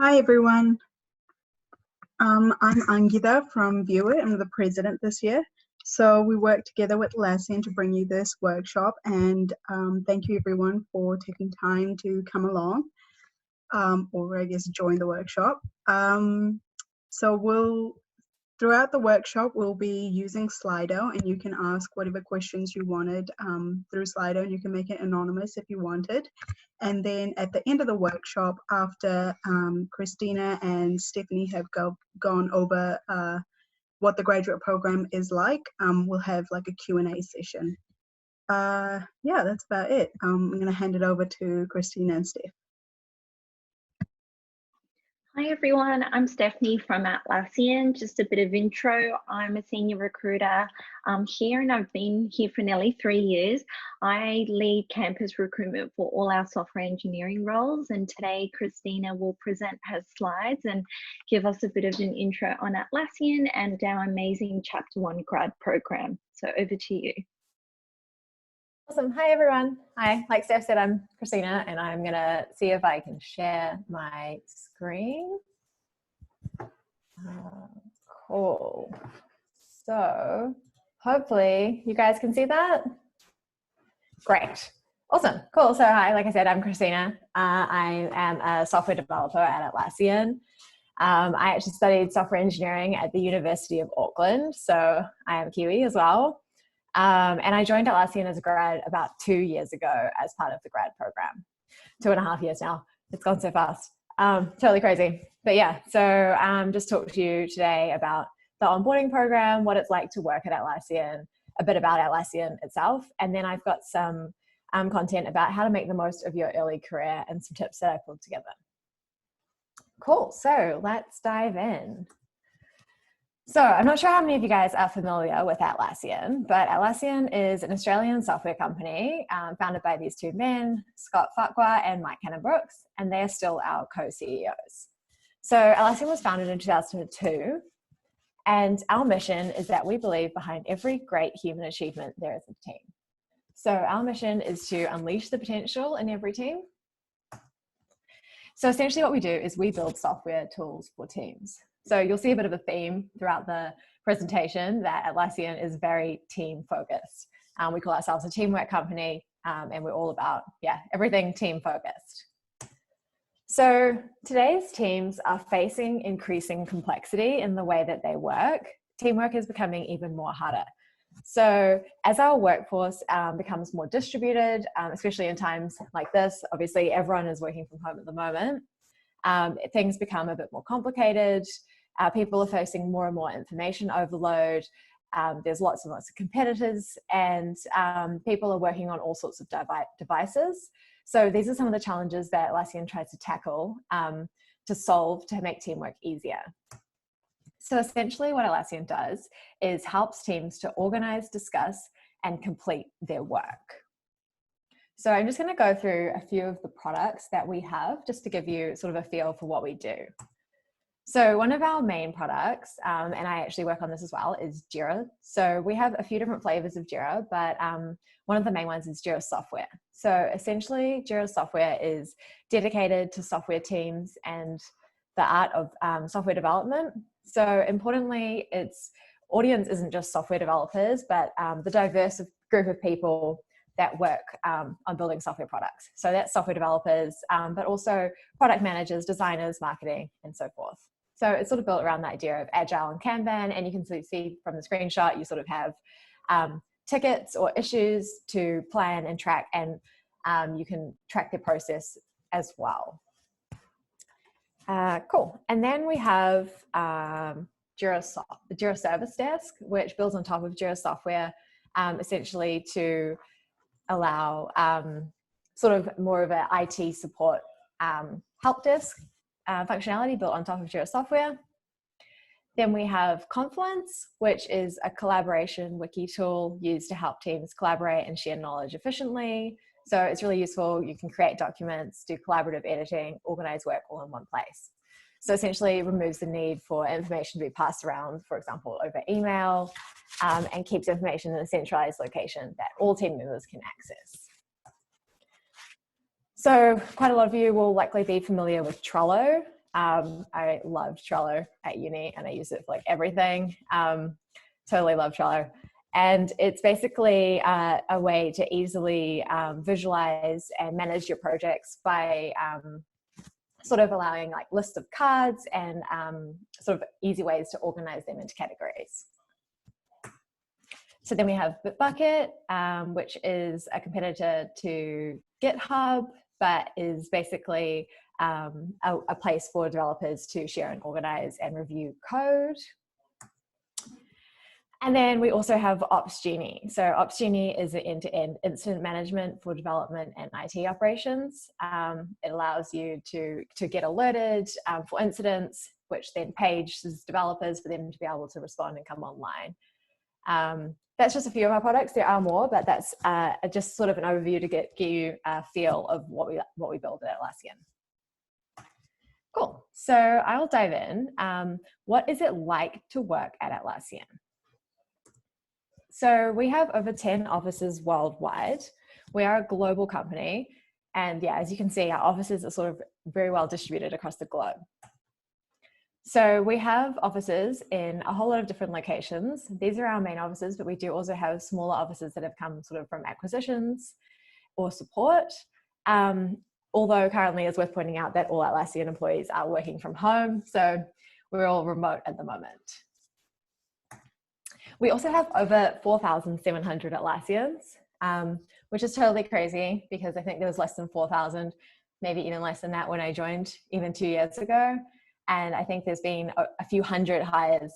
Hi everyone. I'm Angita from Viewer. I'm the president this year. So we work together with Atlassian to bring you this workshop, and thank you everyone for taking time to come along or I guess join the workshop. So throughout the workshop, we'll be using Slido, and you can ask whatever questions you wanted through Slido, and you can make it anonymous if you wanted. And then at the end of the workshop, after Christina and Stephanie have gone over what the graduate program is like, we'll have like a Q&A session. Yeah, that's about it. I'm going to hand it over to Christina and Steph. Hi everyone, I'm Stephanie from Atlassian. Just a bit of intro. I'm a senior recruiter here, and I've been here for nearly 3 years. I lead campus recruitment for all our software engineering roles, and today Christina will present her slides and give us a bit of an intro on Atlassian and our amazing Chapter 1 grad program. So over to you. Awesome. Hi, everyone. Hi. Like Steph said, I'm Christina, and I'm going to see if I can share my screen. Cool. So hopefully you guys can see that. Great. Awesome. Cool. So hi, like I said, I'm Christina. I am a software developer at Atlassian. I actually studied software engineering at the University of Auckland, so I am Kiwi as well. And I joined Atlassian as a grad about 2 years ago as part of the grad program. 2.5 years now. It's gone so fast. Totally crazy. But yeah, so just talk to you today about the onboarding program, what it's like to work at Atlassian, a bit about Atlassian itself, and then I've got some content about how to make the most of your early career and some tips that I pulled together. Cool. So let's dive in. So I'm not sure how many of you guys are familiar with Atlassian, but Atlassian is an Australian software company founded by these two men, Scott Farquhar and Mike Cannon-Brookes, and they're still our co-CEOs. So Atlassian was founded in 2002, and our mission is that we believe behind every great human achievement, there is a team. So our mission is to unleash the potential in every team. So essentially what we do is we build software tools for teams. So you'll see a bit of a theme throughout the presentation that Atlassian is very team focused. We call ourselves a teamwork company, and we're all about, everything team focused. So today's teams are facing increasing complexity in the way that they work. Teamwork is becoming even more harder. So as our workforce becomes more distributed, especially in times like this, obviously everyone is working from home at the moment, things become a bit more complicated. People are facing more and more information overload. There's lots and lots of competitors, and people are working on all sorts of devices. So these are some of the challenges that Atlassian tries to tackle to solve to make teamwork easier. So essentially what Atlassian does is helps teams to organize, discuss, and complete their work. So I'm just going to go through a few of the products that we have just to give you sort of a feel for what we do. So one of our main products, and I actually work on this as well, is Jira. So we have a few different flavors of Jira, but one of the main ones is Jira Software. So essentially Jira Software is dedicated to software teams and the art of software development. So importantly, its audience isn't just software developers, but the diverse group of people that work on building software products. So that's software developers, but also product managers, designers, marketing, and so forth. So it's sort of built around the idea of Agile and Kanban, and you can see from the screenshot, you sort of have tickets or issues to plan and track, and you can track the process as well. Cool. And then we have Jira Service Desk, which builds on top of Jira Software, essentially to allow sort of more of an IT support help desk functionality built on top of Jira Software. Then we have Confluence, which is a collaboration wiki tool used to help teams collaborate and share knowledge efficiently. So it's really useful. You can create documents, do collaborative editing, organize work all in one place. So essentially it removes the need for information to be passed around, for example, over email, and keeps information in a centralized location that all team members can access. So quite a lot of you will likely be familiar with Trello. I loved Trello at uni and I use it for like everything. Totally love Trello. And it's basically a way to easily visualize and manage your projects by sort of allowing like lists of cards and sort of easy ways to organize them into categories. So then we have Bitbucket, which is a competitor to GitHub, but is basically a place for developers to share and organize and review code. And then we also have OpsGenie. So OpsGenie is an end-to-end incident management for development and IT operations. It allows you to get alerted for incidents, which then pages developers for them to be able to respond and come online. That's just a few of our products. There are more, but that's just sort of an overview to get you a feel of what we build at Atlassian. Cool. So I will dive in. What is it like to work at Atlassian? So we have over 10 offices worldwide. We are a global company. And yeah, as you can see, our offices are sort of very well distributed across the globe. So we have offices in a whole lot of different locations. These are our main offices, but we do also have smaller offices that have come sort of from acquisitions or support. Although currently it's worth pointing out that all Atlassian employees are working from home. So we're all remote at the moment. We also have over 4,700 Atlassians, which is totally crazy because I think there was less than 4,000, maybe even less than that when I joined even 2 years ago. And I think there's been a few hundred hires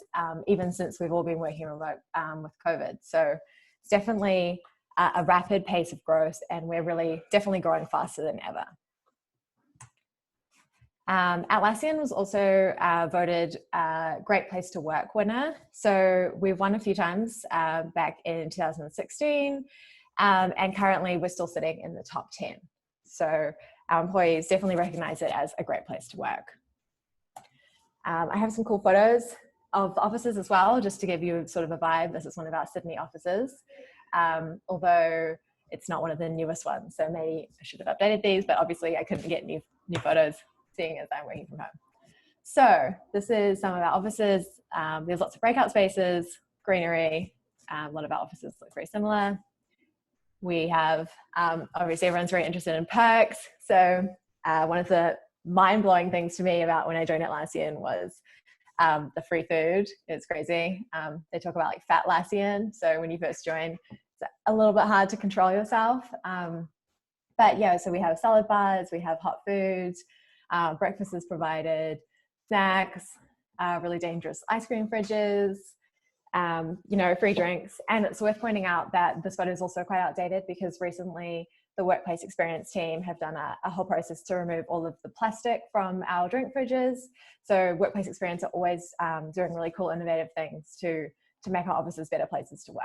even since we've all been working remote with COVID. So it's definitely a rapid pace of growth and we're really definitely growing faster than ever. Atlassian was also voted Great Place to Work winner. So we've won a few times back in 2016 and currently we're still sitting in the top 10. So our employees definitely recognize it as a great place to work. I have some cool photos of the offices as well, just to give you sort of a vibe. This is one of our Sydney offices, although it's not one of the newest ones. So maybe I should have updated these, but obviously I couldn't get new photos seeing as I'm working from home. So this is some of our offices. There's lots of breakout spaces, greenery. A lot of our offices look very similar. We have, obviously everyone's very interested in perks. So one of the mind-blowing things to me about when I joined Atlassian was the free food. It's crazy. They talk about like Fatlassian. So when you first join, it's a little bit hard to control yourself. But yeah, so we have salad bars, we have hot foods, breakfast is provided, snacks, really dangerous ice cream fridges, free drinks. And it's worth pointing out that this photo is also quite outdated because recently the workplace experience team have done a whole process to remove all of the plastic from our drink fridges. So workplace experience are always doing really cool, innovative things to make our offices better places to work.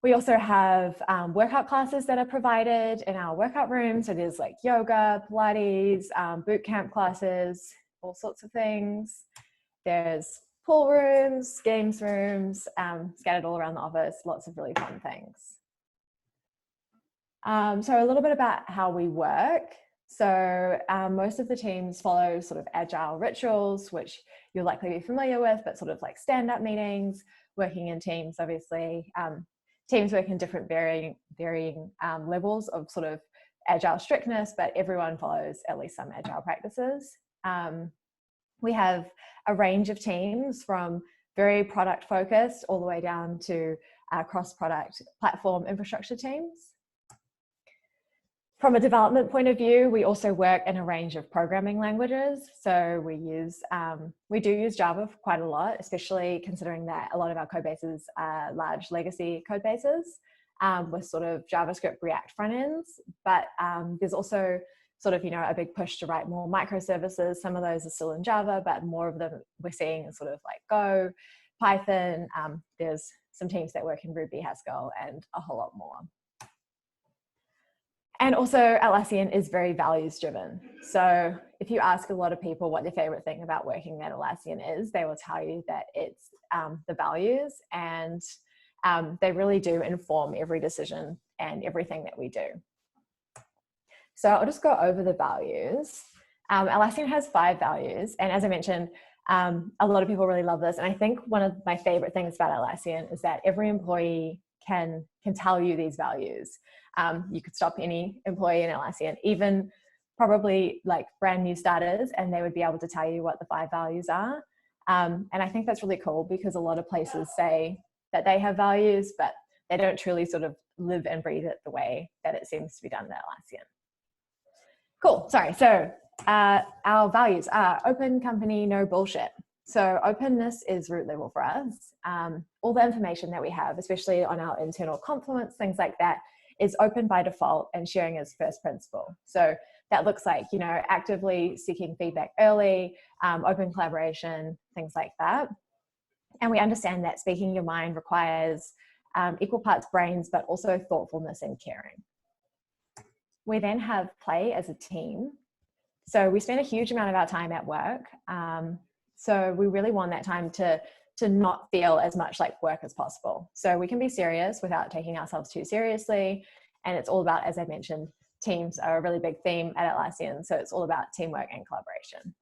We also have workout classes that are provided in our workout room. So there's like yoga, Pilates, boot camp classes, all sorts of things. There's pool rooms, games rooms, scattered all around the office, lots of really fun things. So a little bit about how we work. So most of the teams follow sort of agile rituals, which you'll likely be familiar with, but sort of like stand-up meetings, working in teams, obviously. Teams work in different varying levels of sort of agile strictness, but everyone follows at least some agile practices. We have a range of teams from very product focused all the way down to cross-product platform infrastructure teams. From a development point of view, we also work in a range of programming languages. So we do use Java quite a lot, especially considering that a lot of our code bases are large legacy code bases with sort of JavaScript React front ends. But there's also sort of, a big push to write more microservices. Some of those are still in Java, but more of them we're seeing sort of like Go, Python. There's some teams that work in Ruby, Haskell, and a whole lot more. And also Atlassian is very values driven. So if you ask a lot of people what their favorite thing about working at Atlassian is, they will tell you that it's the values, and they really do inform every decision and everything that we do. So I'll just go over the values. Atlassian has 5 values. And as I mentioned, a lot of people really love this. And I think one of my favorite things about Atlassian is that every employee can tell you these values. You could stop any employee in Atlassian, even probably like brand new starters, and they would be able to tell you what the 5 values are. And I think that's really cool because a lot of places say that they have values, but they don't truly sort of live and breathe it the way that it seems to be done at Atlassian. Cool, sorry. So our values are open company, no bullshit. So openness is root level for us. All the information that we have, especially on our internal Confluence, things like that, is open by default and sharing as first principle. So that looks like, you know, actively seeking feedback early, open collaboration, things like that. And we understand that speaking your mind requires equal parts brains, but also thoughtfulness and caring. We then have play as a team. So we spend a huge amount of our time at work. So we really want that time to not feel as much like work as possible. So we can be serious without taking ourselves too seriously. And it's all about, as I mentioned, teams are a really big theme at Atlassian. So it's all about teamwork and collaboration.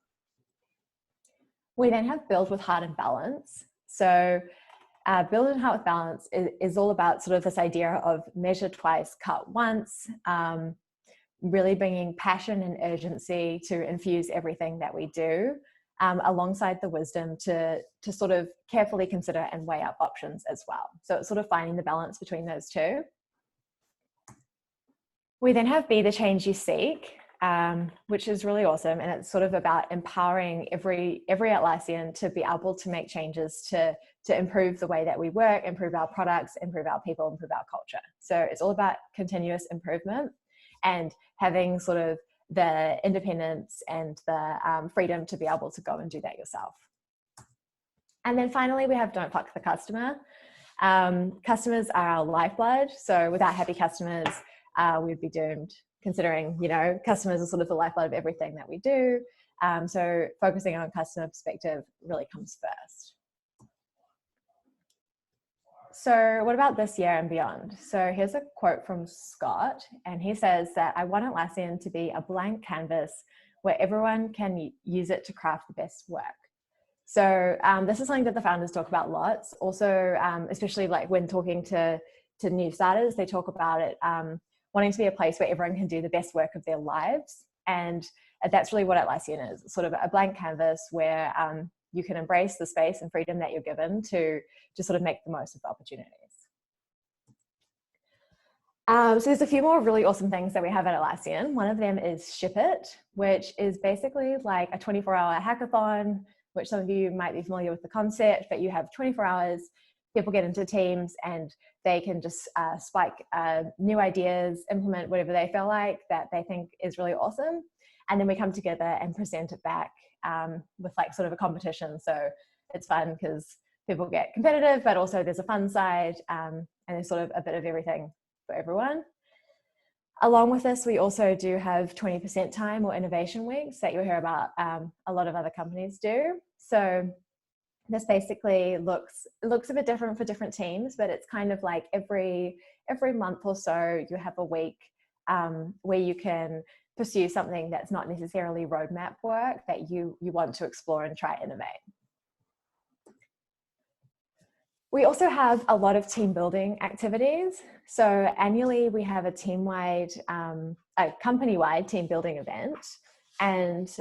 We then have build with heart and balance. So build and heart with balance is all about sort of this idea of measure twice, cut once, really bringing passion and urgency to infuse everything that we do, alongside the wisdom to sort of carefully consider and weigh up options as well. So it's sort of finding the balance between those two. We then have be the change you seek, which is really awesome. And it's sort of about empowering every Atlassian to be able to make changes to improve the way that we work, improve our products, improve our people, improve our culture. So it's all about continuous improvement and having sort of the independence and the freedom to be able to go and do that yourself. And then finally, we have don't fuck the customer. Customers are our lifeblood. So without happy customers, we'd be doomed, considering, you know, customers are sort of the lifeblood of everything that we do. So focusing on customer perspective really comes first. So what about this year and beyond? So here's a quote from Scott, and he says that I want Atlassian to be a blank canvas where everyone can use it to craft the best work. So this is something that the founders talk about lots. Also, especially like when talking to new starters, they talk about it wanting to be a place where everyone can do the best work of their lives. And that's really what Atlassian is, sort of a blank canvas where you can embrace the space and freedom that you're given to sort of make the most of the opportunities. So there's a few more really awesome things that we have at Atlassian. One of them is Ship It, which is basically like a 24-hour hackathon, which some of you might be familiar with the concept, but you have 24 hours, people get into teams and they can just spike new ideas, implement whatever they feel like that they think is really awesome. And then we come together and present it back with like sort of a competition. So it's fun because people get competitive, but also there's a fun side and there's sort of a bit of everything for everyone. Along with this, we also do have 20% time or innovation weeks that you'll hear about a lot of other companies do. So this basically looks a bit different for different teams, but it's kind of like every month or so you have a week where you can pursue something that's not necessarily roadmap work that you want to explore and try innovate. We also have a lot of team building activities. So annually we have a team-wide, a company-wide team building event. And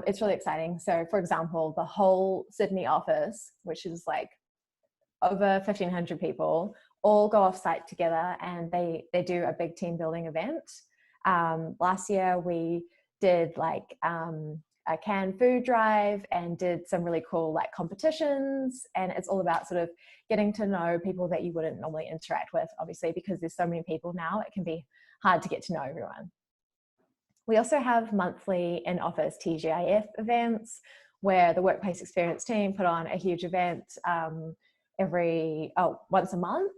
it's really exciting. So for example, the whole Sydney office, which is like over 1,500 people, all go off site together and they do a big team building event. Last year we did like a canned food drive and did some really cool like competitions, and it's all about sort of getting to know people that you wouldn't normally interact with, obviously, because there's so many people now, it can be hard to get to know everyone. We also have monthly in-office TGIF events where the workplace experience team put on a huge event once a month.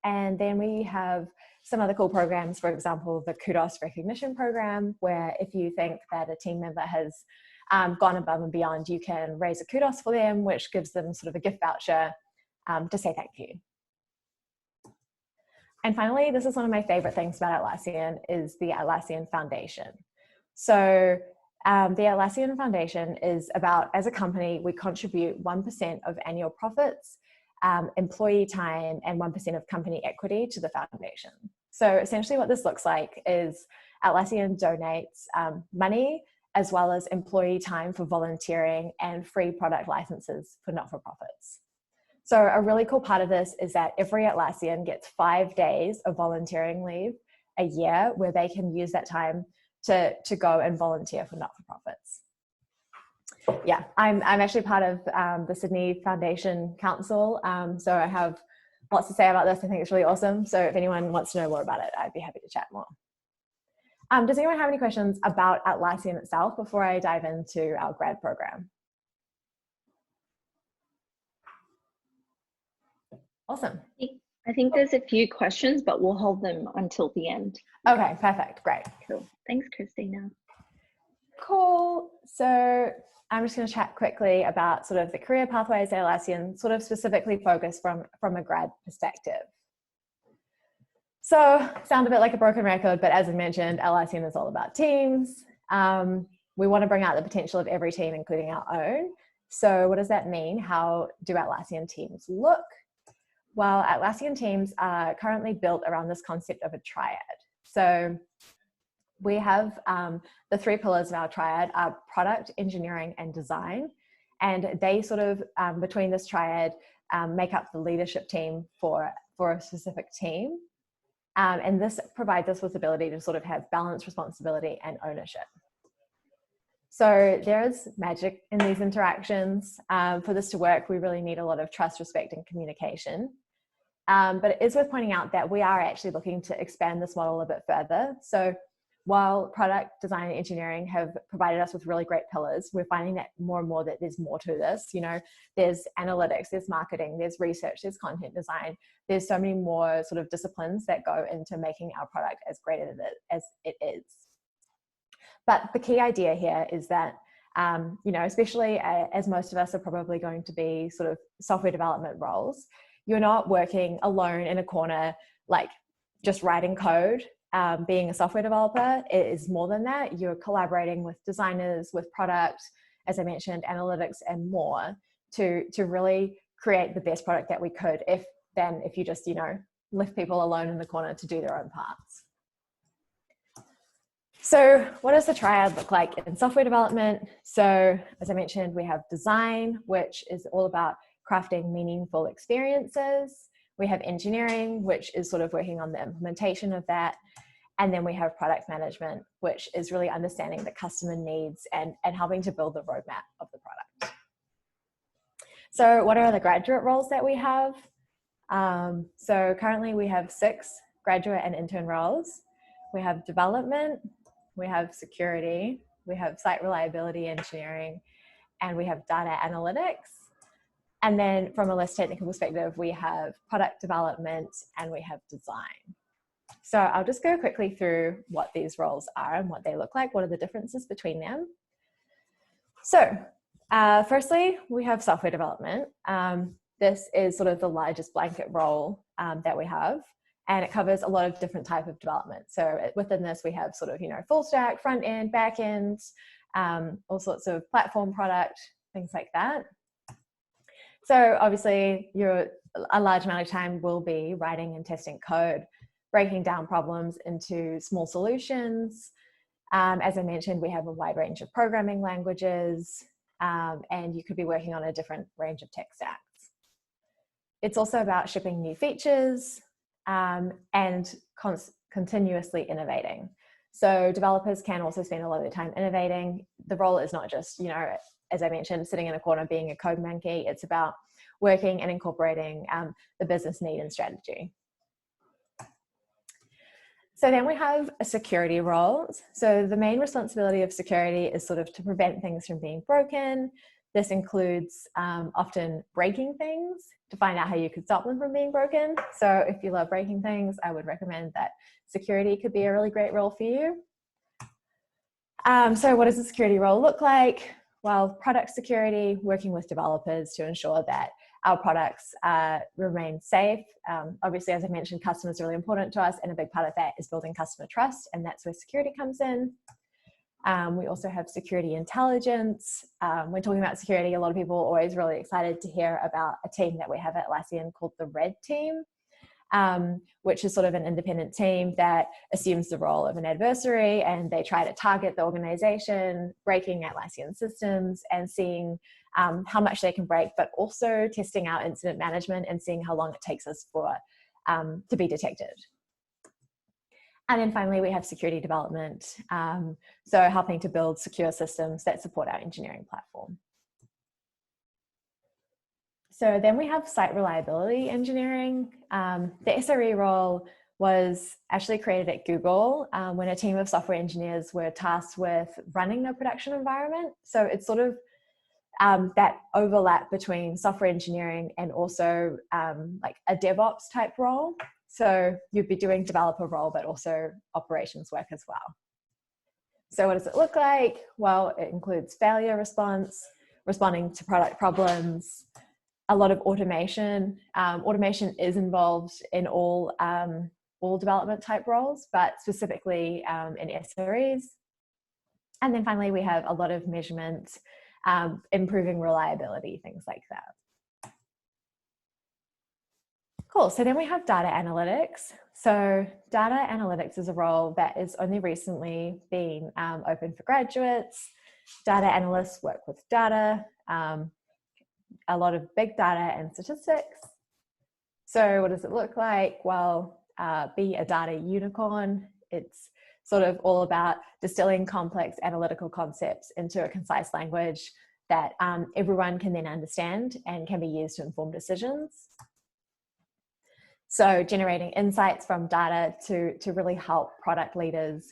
And then we have some other cool programs, for example, the Kudos Recognition Program, where if you think that a team member has gone above and beyond, you can raise a kudos for them, which gives them sort of a gift voucher to say thank you. And finally, this is one of my favorite things about Atlassian is the Atlassian Foundation. So The Atlassian Foundation is about, as a company, we contribute 1% of annual profits, employee time, and 1% of company equity to the foundation. So essentially what this looks like is Atlassian donates money as well as employee time for volunteering and free product licenses for not-for-profits. So a really cool part of this is that every Atlassian gets 5 days of volunteering leave a year where they can use that time to go and volunteer for not-for-profits. Yeah, I'm actually part of the Sydney Foundation Council, so I have lots to say about this. I think it's really awesome. So if anyone wants to know more about it, I'd be happy to chat more. Does anyone have any questions about Atlassian itself before I dive into our grad program? Awesome. I think there's a few questions, but we'll hold them until the end. Okay, perfect, great. Cool. Thanks, Christina. Cool. So I'm just going to chat quickly about sort of the career pathways at Atlassian, sort of specifically focused from a grad perspective. So sound a bit like a broken record, but as I mentioned, Atlassian is all about teams. We want to bring out the potential of every team, including our own. So what does that mean? How do Atlassian teams look? Well, Atlassian teams are currently built around this concept of a triad. So we have the 3 pillars of our triad are product, engineering, and design. And they sort of, between this triad, make up the leadership team for a specific team. And this provides us with the ability to sort of have balanced responsibility and ownership. So there's magic in these interactions. For this to work, we really need a lot of trust, respect, and communication. But it is worth pointing out that we are actually looking to expand this model a bit further. So while product design and engineering have provided us with really great pillars, we're finding that more and more that there's more to this. You know, there's analytics, there's marketing, there's research, there's content design. There's so many more sort of disciplines that go into making our product as great as it is. But the key idea here is that, you know, especially as most of us are probably going to be sort of software development roles, you're not working alone in a corner, like just writing code. Being a software developer, it is more than that. You're collaborating with designers, with product, as I mentioned, analytics, and more to really create the best product that we could if you just, you know, left people alone in the corner to do their own parts. So what does the triad look like in software development? So as I mentioned, we have design, which is all about crafting meaningful experiences. We have engineering, which is sort of working on the implementation of that. And then we have product management, which is really understanding the customer needs and helping to build the roadmap of the product. So what are the graduate roles that we have? So currently we have 6 graduate and intern roles. We have development, we have security, we have site reliability engineering, and we have data analytics. And then from a less technical perspective, we have product development and we have design. So I'll just go quickly through what these roles are and what they look like. What are the differences between them? So firstly, we have software development. This is sort of the largest blanket role that we have, and it covers a lot of different types of development. So within this, we have sort of, you know, full stack, front end, back end, all sorts of platform product, things like that. So obviously, a large amount of time will be writing and testing code, breaking down problems into small solutions. As I mentioned, we have a wide range of programming languages, and you could be working on a different range of tech stacks. It's also about shipping new features and continuously innovating. So developers can also spend a lot of their time innovating. The role is not just, you know, as I mentioned, sitting in a corner being a code monkey. It's about working and incorporating the business need and strategy. So then we have a security role. So the main responsibility of security is sort of to prevent things from being broken. This includes often breaking things to find out how you could stop them from being broken. So if you love breaking things, I would recommend that security could be a really great role for you. So what does the security role look like? Well, product security, working with developers to ensure that our products remain safe. Obviously, as I mentioned, customers are really important to us, and a big part of that is building customer trust, and that's where security comes in. We also have security intelligence. When talking about security, a lot of people are always really excited to hear about a team that we have at Atlassian called the Red Team, which is sort of an independent team that assumes the role of an adversary, and they try to target the organization, breaking Atlassian systems and seeing how much they can break, but also testing out incident management and seeing how long it takes us for to be detected. And then finally, we have security development, so helping to build secure systems that support our engineering platform. So then we have site reliability engineering. The SRE role was actually created at Google when a team of software engineers were tasked with running a production environment. So it's sort of that overlap between software engineering and also like a DevOps type role. So you'd be doing developer role, but also operations work as well. So what does it look like? Well, it includes failure response, responding to product problems, a lot of automation. Automation is involved in all development type roles, but specifically in SREs. And then finally, we have a lot of measurement, improving reliability, things like that. Cool, so then we have data analytics. So data analytics is a role that is only recently been open for graduates. Data analysts work with data, a lot of big data and statistics. So what does it look like? Well, be a data unicorn. It's sort of all about distilling complex analytical concepts into a concise language that everyone can then understand and can be used to inform decisions. So generating insights from data to really help product leaders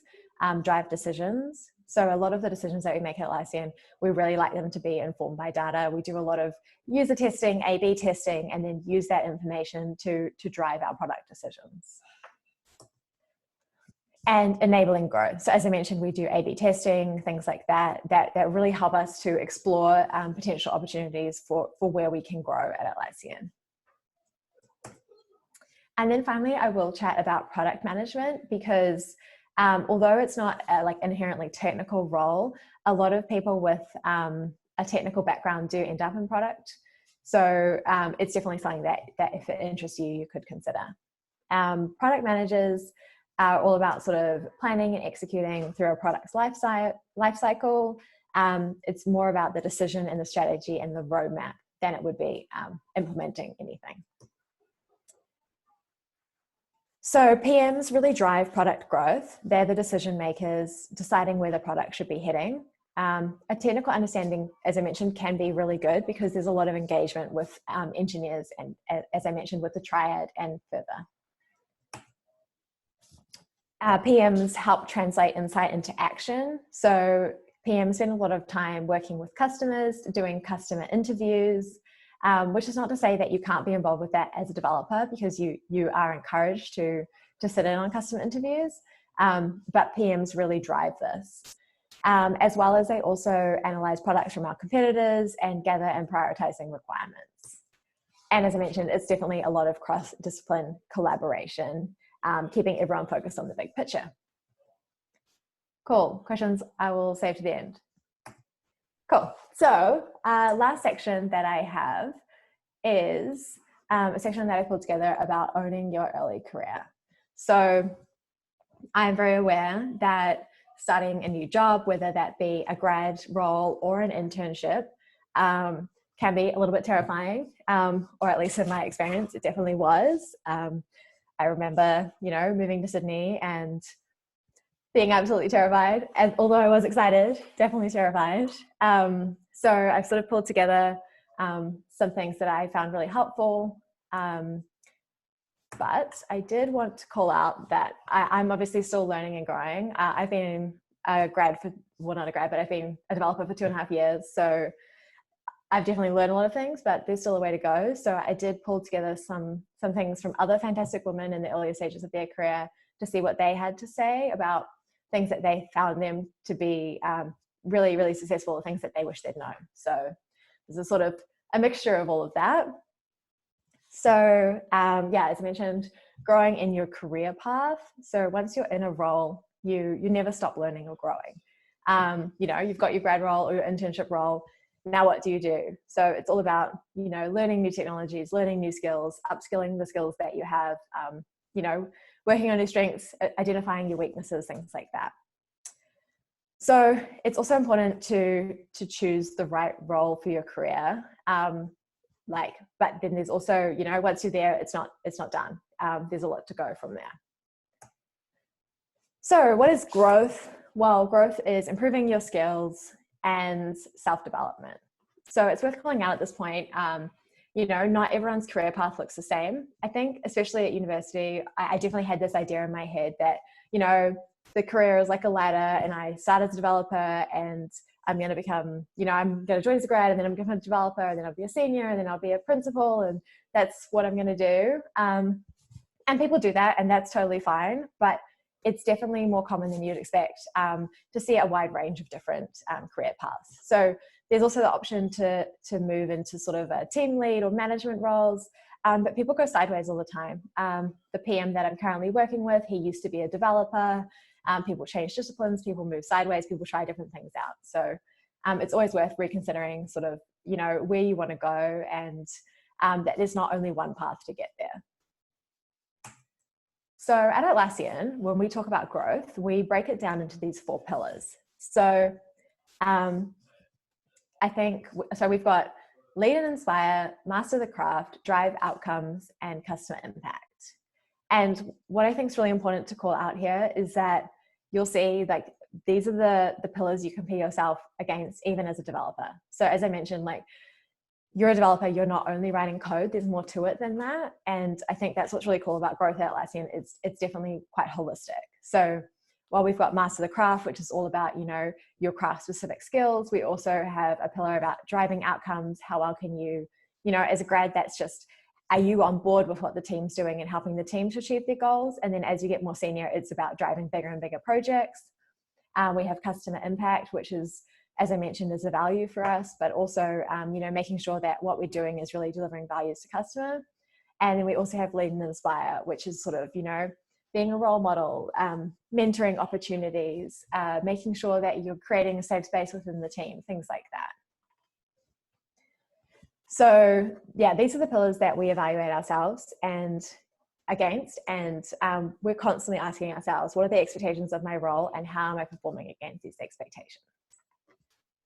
drive decisions. So a lot of the decisions that we make at Atlassian, we really like them to be informed by data. We do a lot of user testing, A/B testing, and then use that information to drive our product decisions. And enabling growth. So as I mentioned, we do A/B testing, things like that really help us to explore potential opportunities for where we can grow at Atlassian. And then finally, I will chat about product management because although it's not a like inherently technical role, a lot of people with a technical background do end up in product. So it's definitely something that if it interests you, you could consider. Product managers are all about sort of planning and executing through a product's life cycle. It's more about the decision and the strategy and the roadmap than it would be implementing anything. So PMs really drive product growth. They're the decision makers deciding where the product should be heading. A technical understanding, as I mentioned, can be really good because there's a lot of engagement with engineers and, as I mentioned, with the triad and further. PMs help translate insight into action. So PMs spend a lot of time working with customers, doing customer interviews, which is not to say that you can't be involved with that as a developer because you are encouraged to sit in on customer interviews, but PMs really drive this. As well as they also analyze products from our competitors and gather and prioritizing requirements. And as I mentioned, it's definitely a lot of cross-discipline collaboration, keeping everyone focused on the big picture. Cool, questions I will save to the end. Cool, so last section that I have is a section that I pulled together about owning your early career. So I'm very aware that starting a new job, whether that be a grad role or an internship, can be a little bit terrifying, or at least in my experience, it definitely was. I remember, moving to Sydney and being absolutely terrified, and although I was excited, definitely terrified. So I've sort of pulled together some things that I found really helpful. But I did want to call out that I'm obviously still learning and growing. I've been I've been a developer for 2.5 years. So I've definitely learned a lot of things, but there's still a way to go. So I did pull together some things from other fantastic women in the earlier stages of their career to see what they had to say about things that they found them to be really, really successful, things that they wish they'd known. So there's a sort of a mixture of all of that. So yeah, as I mentioned, growing in your career path. So once you're in a role, you never stop learning or growing. You know, you've got your grad role or your internship role. Now what do? So it's all about, you know, learning new technologies, learning new skills, upskilling the skills that you have, you know, working on your strengths, identifying your weaknesses, things like that. So it's also important to choose the right role for your career. But then there's also, you know, once you're there, it's not done. There's a lot to go from there. So what is growth? Well, growth is improving your skills and self-development. So it's worth calling out at this point, you know, not everyone's career path looks the same. I think, especially at university, I definitely had this idea in my head that, you know, the career is like a ladder, and I start as a developer and I'm going to become, you know, I'm going to join as a grad, and then I'm going to become a developer, and then I'll be a senior, and then I'll be a principal, and that's what I'm going to do. And people do that, and that's totally fine. But it's definitely more common than you'd expect to see a wide range of different career paths. So there's also the option to move into sort of a team lead or management roles, but people go sideways all the time. The PM that I'm currently working with, he used to be a developer. People change disciplines, people move sideways, people try different things out. So it's always worth reconsidering sort of, you know, where you want to go, and that there's not only one path to get there. So at Atlassian, when we talk about growth, we break it down into these 4 pillars. So I think, so we've got lead and inspire, master the craft, drive outcomes, and customer impact. And what I think is really important to call out here is that you'll see like these are the pillars you compare yourself against even as a developer. So as I mentioned, like you're a developer, you're not only writing code, there's more to it than that. And I think that's what's really cool about growth at Atlassian. It's definitely quite holistic. So while we've got master the craft, which is all about, you know, your craft specific skills, we also have a pillar about driving outcomes. How well can you, you know, as a grad, that's just, are you on board with what the team's doing and helping the team to achieve their goals? And then as you get more senior, it's about driving bigger and bigger projects. We have customer impact, which is, as I mentioned, is a value for us, but also, you know, making sure that what we're doing is really delivering values to customer. And then we also have lead and inspire, which is sort of, you know, being a role model, mentoring opportunities, making sure that you're creating a safe space within the team, things like that. So yeah, these are the pillars that we evaluate ourselves and against, and we're constantly asking ourselves, what are the expectations of my role and how am I performing against these expectations?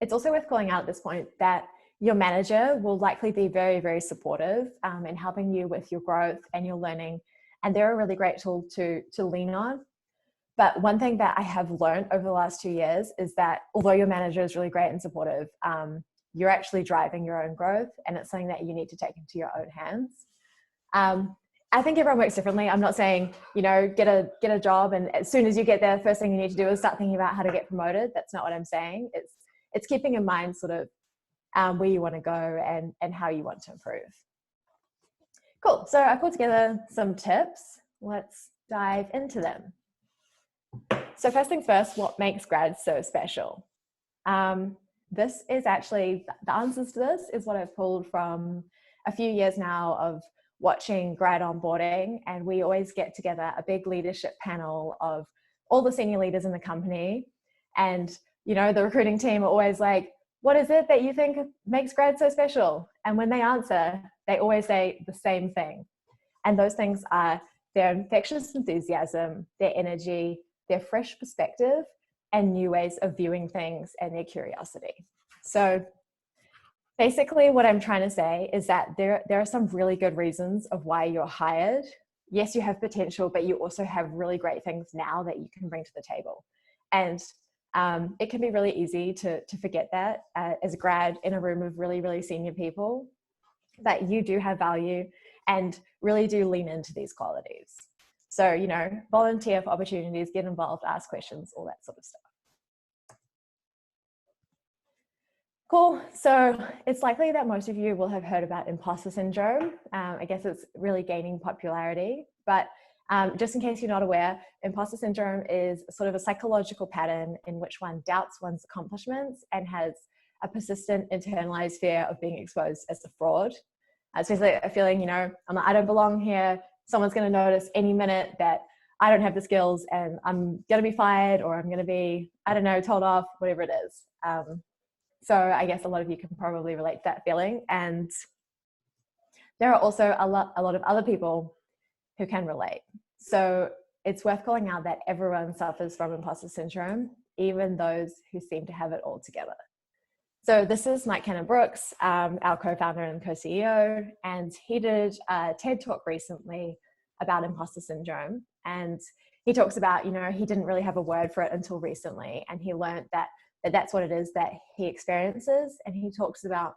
It's also worth calling out at this point that your manager will likely be very, very supportive in helping you with your growth and your learning, and they're a really great tool to lean on. But one thing that I have learned over the last 2 years is that although your manager is really great and supportive, you're actually driving your own growth, and it's something that you need to take into your own hands. I think everyone works differently. I'm not saying, you know, get a job and as soon as you get there, first thing you need to do is start thinking about how to get promoted. That's not what I'm saying. It's keeping in mind sort of where you want to go and how you want to improve. Cool. So I put together some tips. Let's dive into them. So first things first, what makes grads so special? This is actually, the answers to this is what I've pulled from a few years now of watching grad onboarding, and we always get together a big leadership panel of all the senior leaders in the company, and you know, the recruiting team are always like, what is it that you think makes grads so special? And when they answer, they always say the same thing, and those things are their infectious enthusiasm, their energy, their fresh perspective, and new ways of viewing things, and their curiosity. So basically what I'm trying to say is that there are some really good reasons of why you're hired. Yes, you have potential, but you also have really great things now that you can bring to the table. And it can be really easy to forget that as a grad in a room of really, really senior people, that you do have value and really do lean into these qualities. So, you know, volunteer for opportunities, get involved, ask questions, all that sort of stuff. Cool. So it's likely that most of you will have heard about imposter syndrome. I guess it's really gaining popularity, but just in case you're not aware, imposter syndrome is sort of a psychological pattern in which one doubts one's accomplishments and has a persistent internalized fear of being exposed as a fraud. It's basically a feeling, you know, I don't belong here. Someone's going to notice any minute that I don't have the skills and I'm going to be fired, or I'm going to be, I don't know, told off, whatever it is. So I guess a lot of you can probably relate to that feeling. And there are also a lot of other people who can relate. So it's worth calling out that everyone suffers from imposter syndrome, even those who seem to have it all together. So this is Mike Cannon-Brookes, our co-founder and co-CEO, and he did a TED Talk recently about imposter syndrome. And he talks about, you know, he didn't really have a word for it until recently, and he learned that that's what it is that he experiences. And he talks about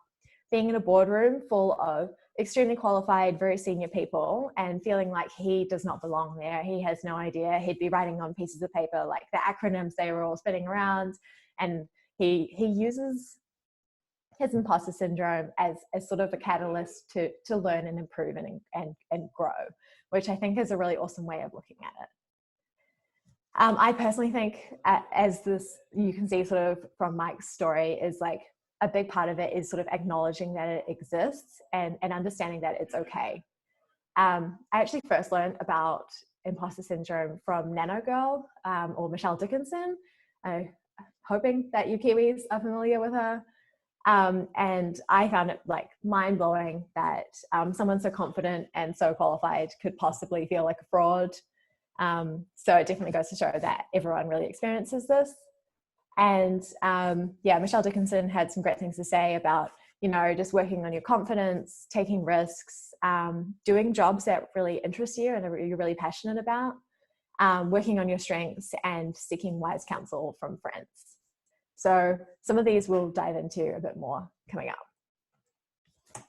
being in a boardroom full of extremely qualified, very senior people and feeling like he does not belong there. He has no idea. He'd be writing on pieces of paper like the acronyms they were all spinning around, and he uses his imposter syndrome as sort of a catalyst to learn and improve and grow, which I think is a really awesome way of looking at it. I personally think, as this, you can see sort of from Mike's story, is like a big part of it is sort of acknowledging that it exists and understanding that it's okay. I actually first learned about imposter syndrome from Nano Girl, or Michelle Dickinson. Hoping that you Kiwis are familiar with her. And I found it like mind-blowing that someone so confident and so qualified could possibly feel like a fraud. So it definitely goes to show that everyone really experiences this. And yeah, Michelle Dickinson had some great things to say about, you know, just working on your confidence, taking risks, doing jobs that really interest you and you're really passionate about, working on your strengths, and seeking wise counsel from friends. So some of these we'll dive into a bit more coming up.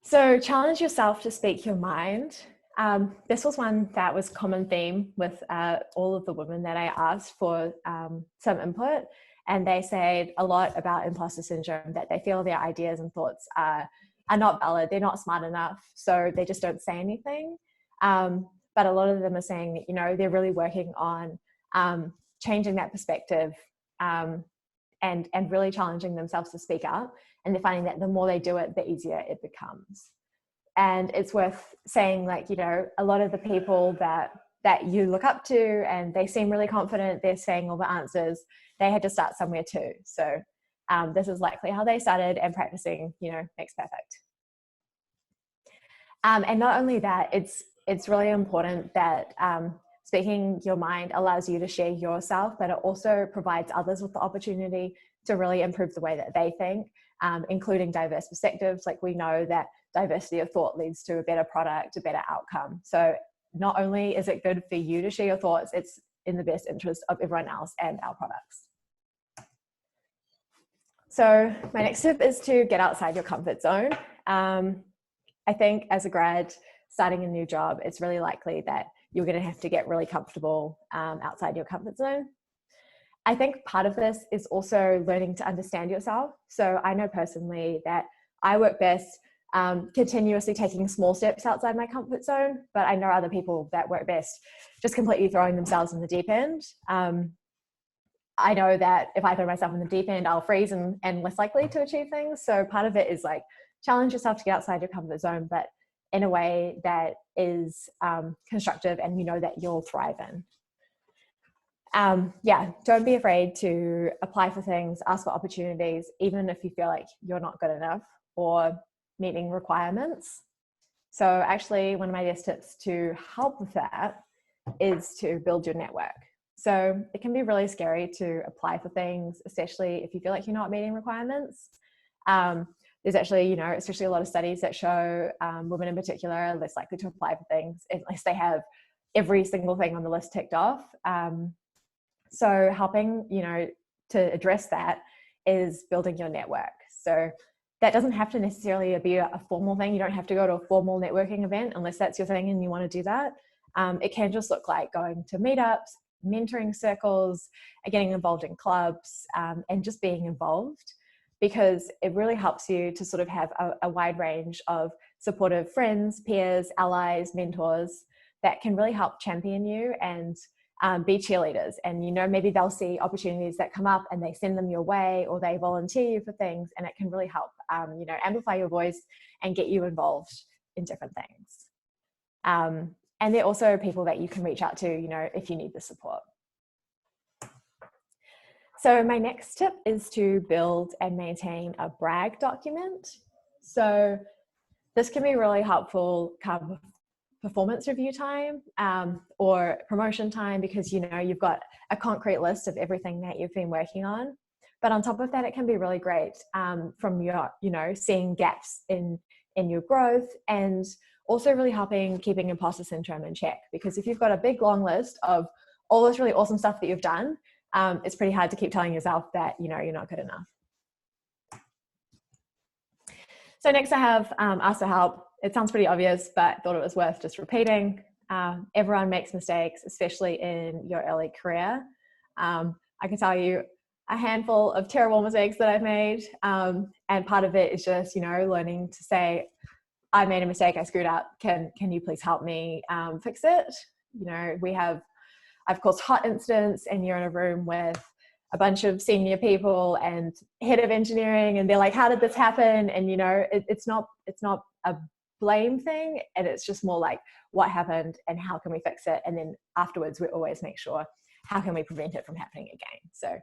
So challenge yourself to speak your mind. This was one that was common theme with all of the women that I asked for some input, and they said a lot about imposter syndrome, that they feel their ideas and thoughts are not valid, they're not smart enough, so they just don't say anything. But a lot of them are saying that, you know, they're really working on changing that perspective and really challenging themselves to speak up. And they're finding that the more they do it, the easier it becomes. And it's worth saying, like, you know, a lot of the people that you look up to and they seem really confident, they're saying all the answers, they had to start somewhere too. So this is likely how they started, and practicing, you know, makes perfect. And not only that, it's really important that speaking your mind allows you to share yourself, but it also provides others with the opportunity to really improve the way that they think, including diverse perspectives. Like, we know that diversity of thought leads to a better product, a better outcome. So not only is it good for you to share your thoughts, it's in the best interest of everyone else and our products. So my next tip is to get outside your comfort zone. I think as a grad starting a new job, it's really likely that you're going to have to get really comfortable outside your comfort zone. I think part of this is also learning to understand yourself. So I know personally that I work best continuously taking small steps outside my comfort zone, but I know other people that work best just completely throwing themselves in the deep end. I know that if I throw myself in the deep end, I'll freeze and less likely to achieve things. So part of it is like, challenge yourself to get outside your comfort zone, but in a way that is constructive and you know that you'll thrive in. Yeah, don't be afraid to apply for things, ask for opportunities, even if you feel like you're not good enough or meeting requirements. So actually, one of my best tips to help with that is to build your network. So it can be really scary to apply for things, especially if you feel like you're not meeting requirements. There's actually, you know, especially a lot of studies that show women in particular are less likely to apply for things unless they have every single thing on the list ticked off. So helping, you know, to address that is building your network. So that doesn't have to necessarily be a formal thing. You don't have to go to a formal networking event unless that's your thing and you want to do that. It can just look like going to meetups, mentoring circles, getting involved in clubs, and just being involved, because it really helps you to sort of have a wide range of supportive friends, peers, allies, mentors that can really help champion you and be cheerleaders. And, you know, maybe they'll see opportunities that come up and they send them your way, or they volunteer you for things, and it can really help, you know, amplify your voice and get you involved in different things. And they're also people that you can reach out to, you know, if you need the support. So my next tip is to build and maintain a brag document. So this can be really helpful kind of performance review time or promotion time, because, you know, you've got a concrete list of everything that you've been working on. But on top of that, it can be really great from your, you know, seeing gaps in your growth, and also really helping keeping imposter syndrome in check. Because if you've got a big long list of all this really awesome stuff that you've done, it's pretty hard to keep telling yourself that, you know, you're not good enough. So next I have ask for help. It sounds pretty obvious, but thought it was worth just repeating. Everyone makes mistakes, especially in your early career. I can tell you a handful of terrible mistakes that I've made. And part of it is just, you know, learning to say, I made a mistake, I screwed up. Can you please help me fix it? You know, I've caused hot incidents, and you're in a room with a bunch of senior people and head of engineering, and they're like, how did this happen? And, you know, it's not a blame thing, and it's just more like, what happened and how can we fix it? And then afterwards, we always make sure, how can we prevent it from happening again? So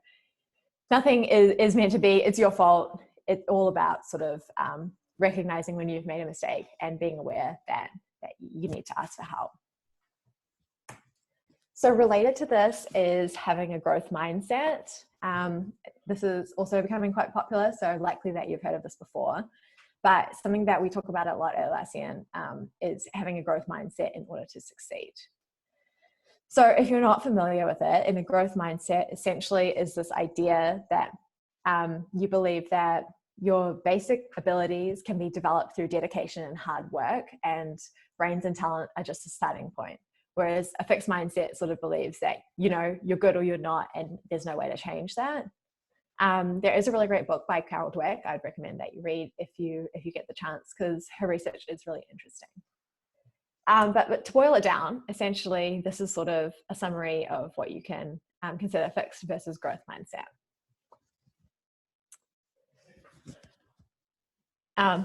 nothing is meant to be, it's your fault. It's all about sort of recognizing when you've made a mistake and being aware that you need to ask for help. So related to this is having a growth mindset. This is also becoming quite popular, so likely that you've heard of this before. But something that we talk about a lot at Atlassian is having a growth mindset in order to succeed. So if you're not familiar with it, in a growth mindset essentially is this idea that you believe that your basic abilities can be developed through dedication and hard work, and brains and talent are just a starting point. Whereas a fixed mindset sort of believes that, you know, you're good or you're not, and there's no way to change that. There is a really great book by Carol Dweck I'd recommend that you read if you get the chance, because her research is really interesting. But to boil it down, essentially, this is sort of a summary of what you can consider fixed versus growth mindset.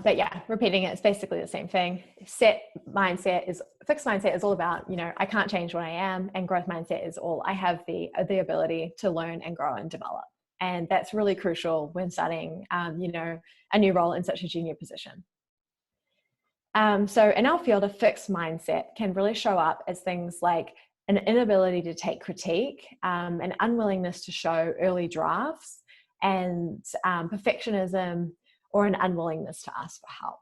But yeah, repeating it, it's basically the same thing. Fixed mindset is all about, you know, I can't change what I am, and growth mindset is all I have the ability to learn and grow and develop. And that's really crucial when starting, you know, a new role in such a junior position. So in our field, a fixed mindset can really show up as things like an inability to take critique, an unwillingness to show early drafts, and perfectionism, or an unwillingness to ask for help.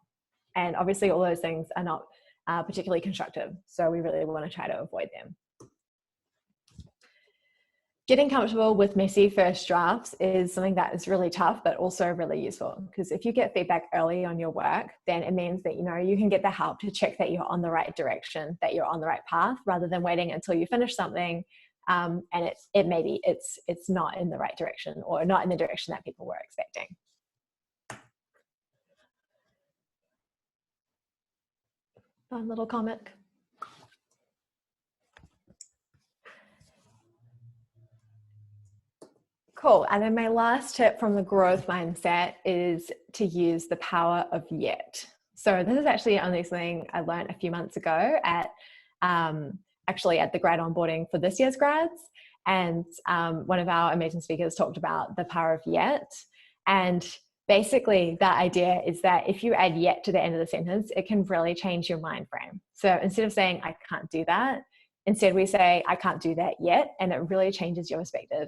And obviously all those things are not particularly constructive, so we really want to try to avoid them. Getting comfortable with messy first drafts is something that is really tough, but also really useful, because if you get feedback early on your work, then it means that, you know, you can get the help to check that you're on the right direction, that you're on the right path, rather than waiting until you finish something and maybe it's not in the right direction, or not in the direction that people were expecting. Fun little comic. Cool. And then my last tip from the growth mindset is to use the power of yet. So this is actually only something I learned a few months ago at the grad onboarding for this year's grads. And one of our amazing speakers talked about the power of yet. And basically that idea is that if you add yet to the end of the sentence, it can really change your mind frame. So instead of saying, I can't do that, instead we say, I can't do that yet. And it really changes your perspective,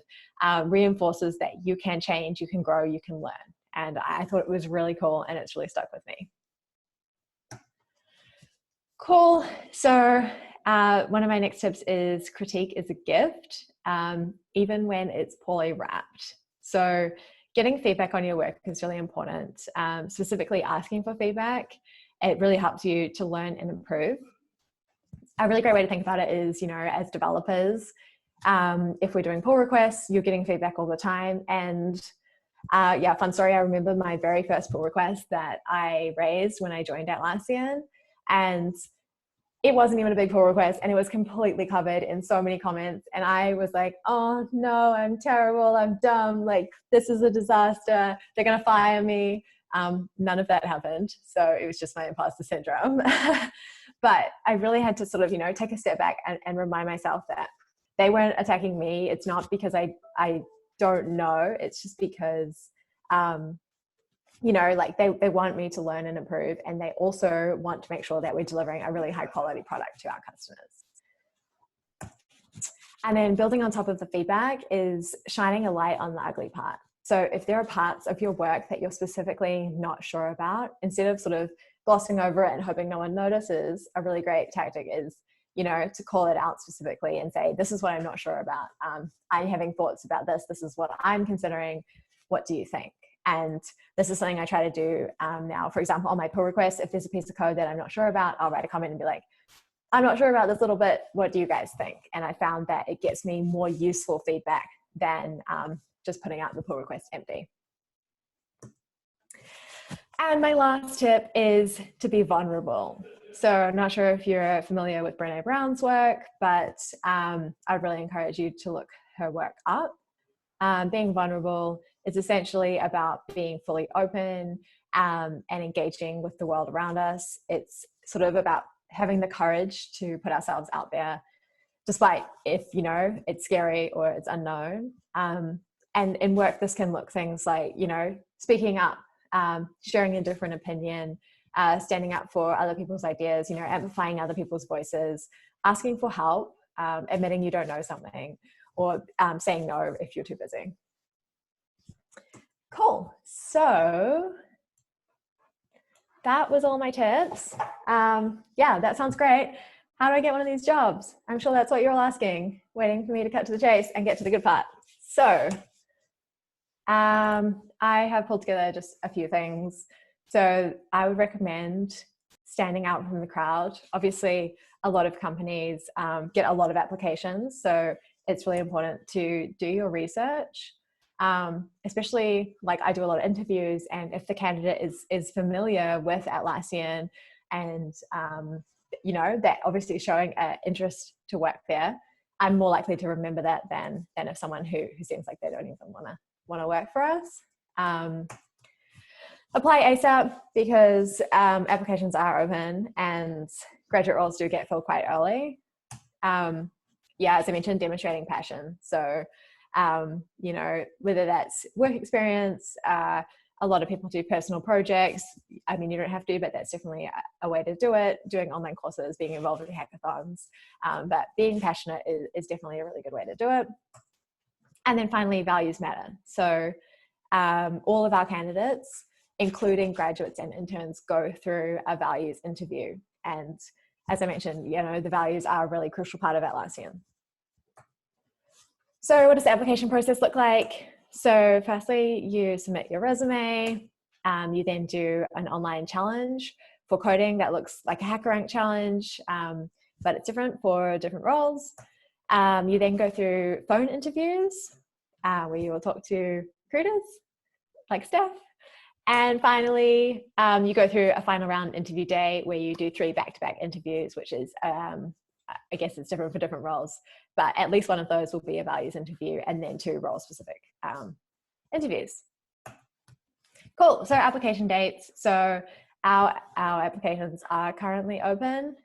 reinforces that you can change, you can grow, you can learn. And I thought it was really cool, and it's really stuck with me. Cool. So one of my next tips is critique is a gift, even when it's poorly wrapped. So getting feedback on your work is really important, specifically asking for feedback. It really helps you to learn and improve. A really great way to think about it is, you know, as developers, if we're doing pull requests, you're getting feedback all the time. And yeah, fun story, I remember my very first pull request that I raised when I joined Atlassian, and it wasn't even a big pull request, and it was completely covered in so many comments. And I was like, oh no, I'm terrible, I'm dumb, like this is a disaster, they're gonna fire me. None of that happened. So it was just my imposter syndrome. But I really had to sort of, take a step back and remind myself that they weren't attacking me. It's not because I don't know. It's just because, like they want me to learn and improve. And they also want to make sure that we're delivering a really high quality product to our customers. And then building on top of the feedback is shining a light on the ugly part. So if there are parts of your work that you're specifically not sure about, instead of sort of glossing over it and hoping no one notices, a really great tactic is, to call it out specifically and say, this is what I'm not sure about. I'm having thoughts about this. This is what I'm considering. What do you think? And this is something I try to do now. For example, on my pull request, if there's a piece of code that I'm not sure about, I'll write a comment and be like, I'm not sure about this little bit. What do you guys think? And I found that it gets me more useful feedback than just putting out the pull request empty. And my last tip is to be vulnerable. So I'm not sure if you're familiar with Brené Brown's work, but I'd really encourage you to look her work up. Being vulnerable is essentially about being fully open and engaging with the world around us. It's sort of about having the courage to put ourselves out there, despite if, it's scary or it's unknown. And in work, this can look things like, speaking up, sharing a different opinion, standing up for other people's ideas, amplifying other people's voices, asking for help, admitting you don't know something, or saying no if you're too busy. Cool. So that was all my tips. Yeah, that sounds great. How do I get one of these jobs? I'm sure that's what you're all asking, waiting for me to cut to the chase and get to the good part. So I have pulled together just a few things. So I would recommend standing out from the crowd. Obviously, a lot of companies get a lot of applications, so it's really important to do your research, especially like I do a lot of interviews, and if the candidate is familiar with Atlassian and that obviously showing an interest to work there, I'm more likely to remember that than if someone who seems like they don't even want to work for us. Apply ASAP because applications are open and graduate roles do get filled quite early. As I mentioned, demonstrating passion. So, whether that's work experience, a lot of people do personal projects. I mean, you don't have to, but that's definitely a way to do it. Doing online courses, being involved in hackathons. But being passionate is definitely a really good way to do it. And then finally, values matter. So all of our candidates, including graduates and interns, go through a values interview. And as I mentioned, the values are a really crucial part of Atlassian. So what does the application process look like? So firstly, you submit your resume. You then do an online challenge for coding that looks like a HackerRank challenge, but it's different for different roles. You then go through phone interviews where you will talk to recruiters like Steph. And finally, you go through a final round interview day where you do 3 back-to-back interviews, which is, I guess it's different for different roles, but at least one of those will be a values interview and then 2 role-specific interviews. Cool, so application dates. So our applications are currently open.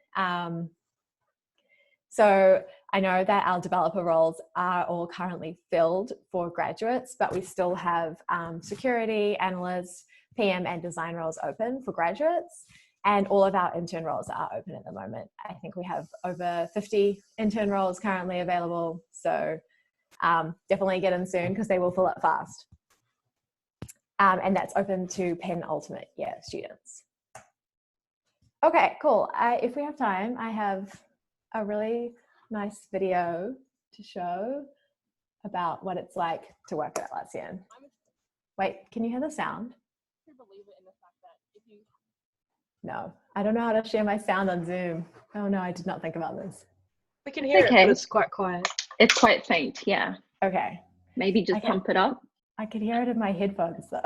So I know that our developer roles are all currently filled for graduates, but we still have security, analysts, PM and design roles open for graduates. And all of our intern roles are open at the moment. I think we have over 50 intern roles currently available. So definitely get in soon because they will fill up fast. And that's open to penultimate year students. Okay, cool. If we have time, I have a really nice video to show about what it's like to work at Atlassian. Wait, can you hear the sound? No, I don't know how to share my sound on Zoom. Oh no, I did not think about this. We can hear it, but it's quite quiet. It's quite faint, yeah. Okay. Maybe just pump it up. I could hear it in my headphones though.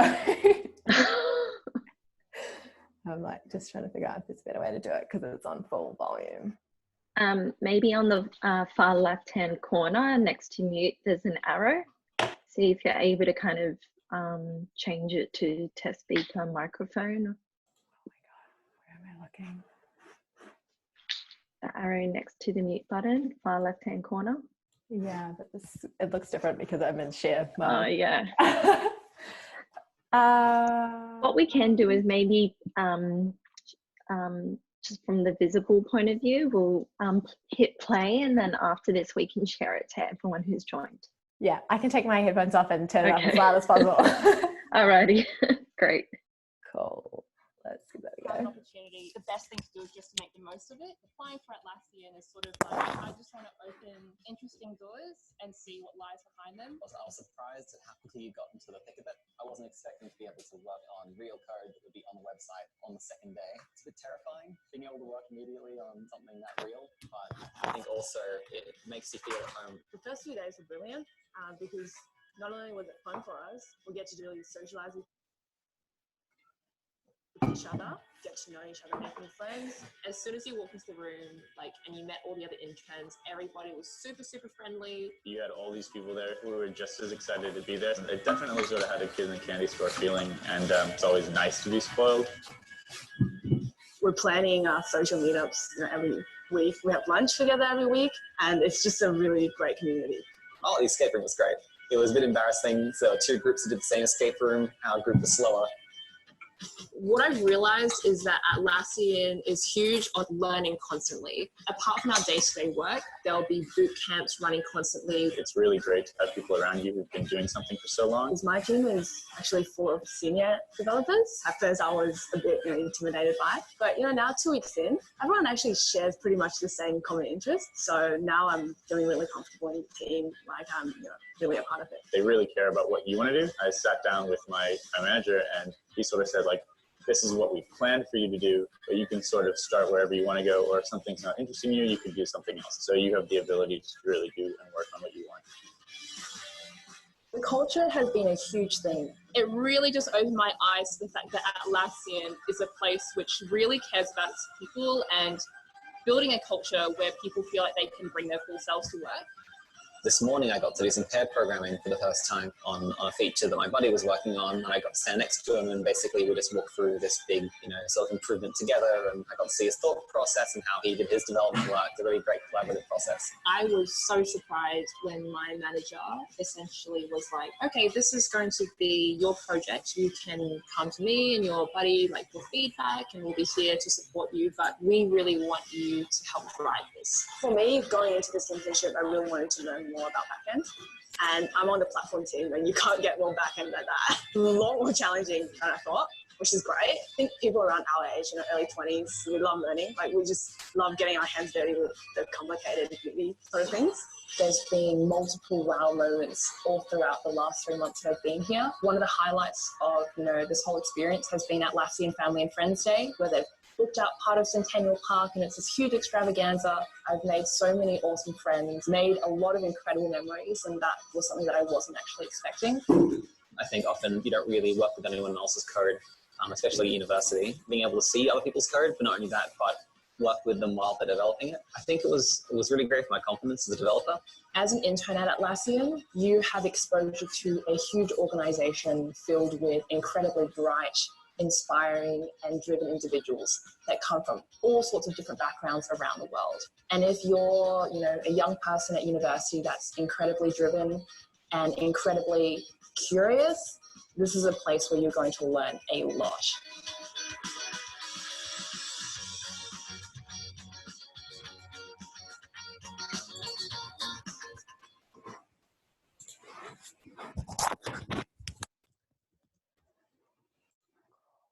I'm like just trying to figure out if there's a better way to do it because it's on full volume. Maybe on the far left-hand corner next to mute, there's an arrow. See if you're able to kind of change it to test speaker microphone. Oh my God, where am I looking? The arrow next to the mute button, far left-hand corner. Yeah, but it looks different because I'm in share mode. Oh, yeah. What we can do is maybe just from the visible point of view, we'll hit play, and then after this we can share it to everyone who's joined. Yeah, I can take my headphones off and turn it up as loud as possible. Alrighty, great. Cool. Let's see, there we An go. opportunity. The best thing to do is just to make the most of it. Applying for Atlassian is sort of like, I just want to open interesting doors and see what lies behind them. I was surprised at how quickly you got into the thick of it. I wasn't expecting to be able to work on real code that would be on the website on the second day. It's a bit terrifying being able to work immediately on something that real, but I think also it makes you feel at home. The first few days were brilliant because not only was it fun for us, we get to really socialize with each other, get to know each other, making friends. As soon as you walk into the room, and you met all the other interns, everybody was super, super friendly. You had all these people there who were just as excited to be there. It definitely sort of had a kid in the candy store feeling, and it's always nice to be spoiled. We're planning our social meetups every week. We have lunch together every week, and it's just a really great community. Oh, the escape room was great. It was a bit embarrassing. So 2 groups that did the same escape room. Our group was slower. What I've realized is that Atlassian is huge on learning constantly. Apart from our day-to-day work, there'll be boot camps running constantly. It's really great to have people around you who've been doing something for so long. My team is actually full of senior developers. At first I was a bit intimidated by it, but now 2 weeks in, everyone actually shares pretty much the same common interests. So now I'm feeling really comfortable in the team, like I'm really a part of it. They really care about what you want to do. I sat down with my manager, and he sort of said, this is what we've planned for you to do, but you can sort of start wherever you want to go, or if something's not interesting you, you can do something else. So you have the ability to really do and work on what you want. The culture has been a huge thing. It really just opened my eyes to the fact that Atlassian is a place which really cares about its people and building a culture where people feel like they can bring their full selves to work. This morning I got to do some pair programming for the first time on a feature that my buddy was working on, and I got to stand next to him, and basically we just walked through this big, self-improvement together, and I got to see his thought process and how he did his development work. It's a really great collaborative process. I was so surprised when my manager essentially was like, okay, this is going to be your project. You can come to me and your buddy for feedback, and we'll be here to support you, but we really want you to help drive this. For me, going into this internship, I really wanted to learn more about backend, and I'm on the platform team, and you can't get more backend than that. A lot more challenging than I thought, which is great. I think people around our age, early 20s, we love learning. We just love getting our hands dirty with the complicated sort of things. There's been multiple wow moments all throughout the last 3 months that I've been here. One of the highlights of this whole experience has been Atlassian Family and Friends Day, where they've booked out part of Centennial Park, and it's this huge extravaganza. I've made so many awesome friends, made a lot of incredible memories, and that was something that I wasn't actually expecting. I think often you don't really work with anyone else's code, especially at university. Being able to see other people's code, but not only that, but work with them while they're developing it. I think it was really great for my confidence as a developer. As an intern at Atlassian, you have exposure to a huge organization filled with incredibly bright, inspiring and driven individuals that come from all sorts of different backgrounds around the world. And if you're, a young person at university that's incredibly driven and incredibly curious, this is a place where you're going to learn a lot.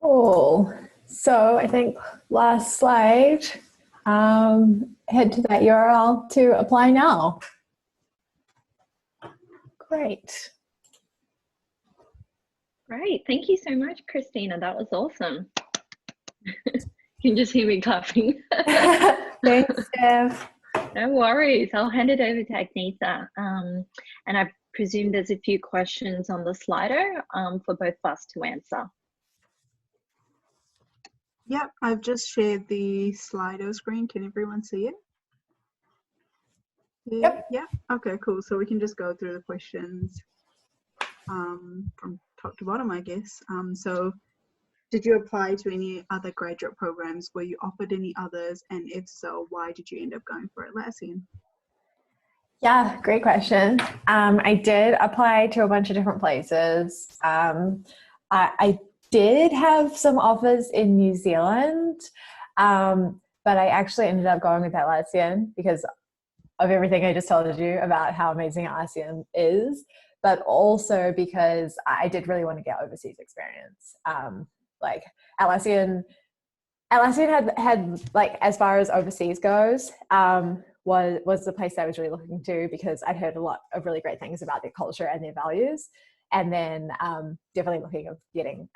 Cool. So I think last slide, head to that URL to apply now. Great. Great. Thank you so much, Christina. That was awesome. You can just hear me clapping. Thanks, Steph. No worries. I'll hand it over to Agnetha. And I presume there's a few questions on the Slido for both of us to answer. Yep, I've just shared the Slido screen. Can everyone see it? Yep. Yeah. Okay, cool. So we can just go through the questions from top to bottom, I guess. So did you apply to any other graduate programs? Were you offered any others? And if so, why did you end up going for Atlassian? Yeah, great question. I did apply to a bunch of different places. I did have some offers in New Zealand, but I actually ended up going with Atlassian because of everything I just told you about how amazing Atlassian is, but also because I did really want to get overseas experience. Like Atlassian had like, as far as overseas goes, was the place I was really looking to, because I'd heard a lot of really great things about their culture and their values. And then definitely looking at getting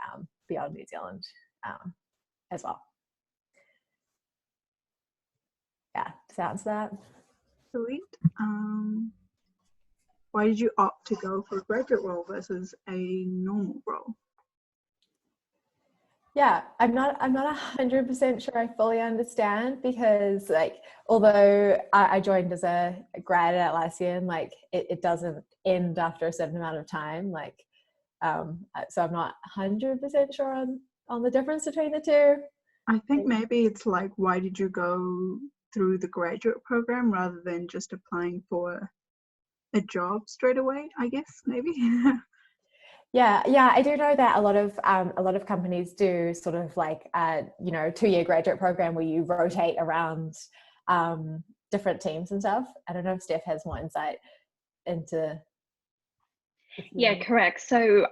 beyond New Zealand as well. Yeah, sounds that. Sweet. Why did you opt to go for a graduate role versus a normal role? Yeah, I'm not 100% sure I fully understand, because like, although I joined as a grad at Atlassian, like it doesn't end after a certain amount of time. Like, so I'm not 100% sure on the difference between the two. I think maybe it's like, why did you go through the graduate program rather than just applying for a job straight away, I guess, maybe. Yeah, I do know that a lot of companies do sort of like 2-year graduate program where you rotate around different teams and stuff. I don't know if Steph has more insight into. Yeah, correct. So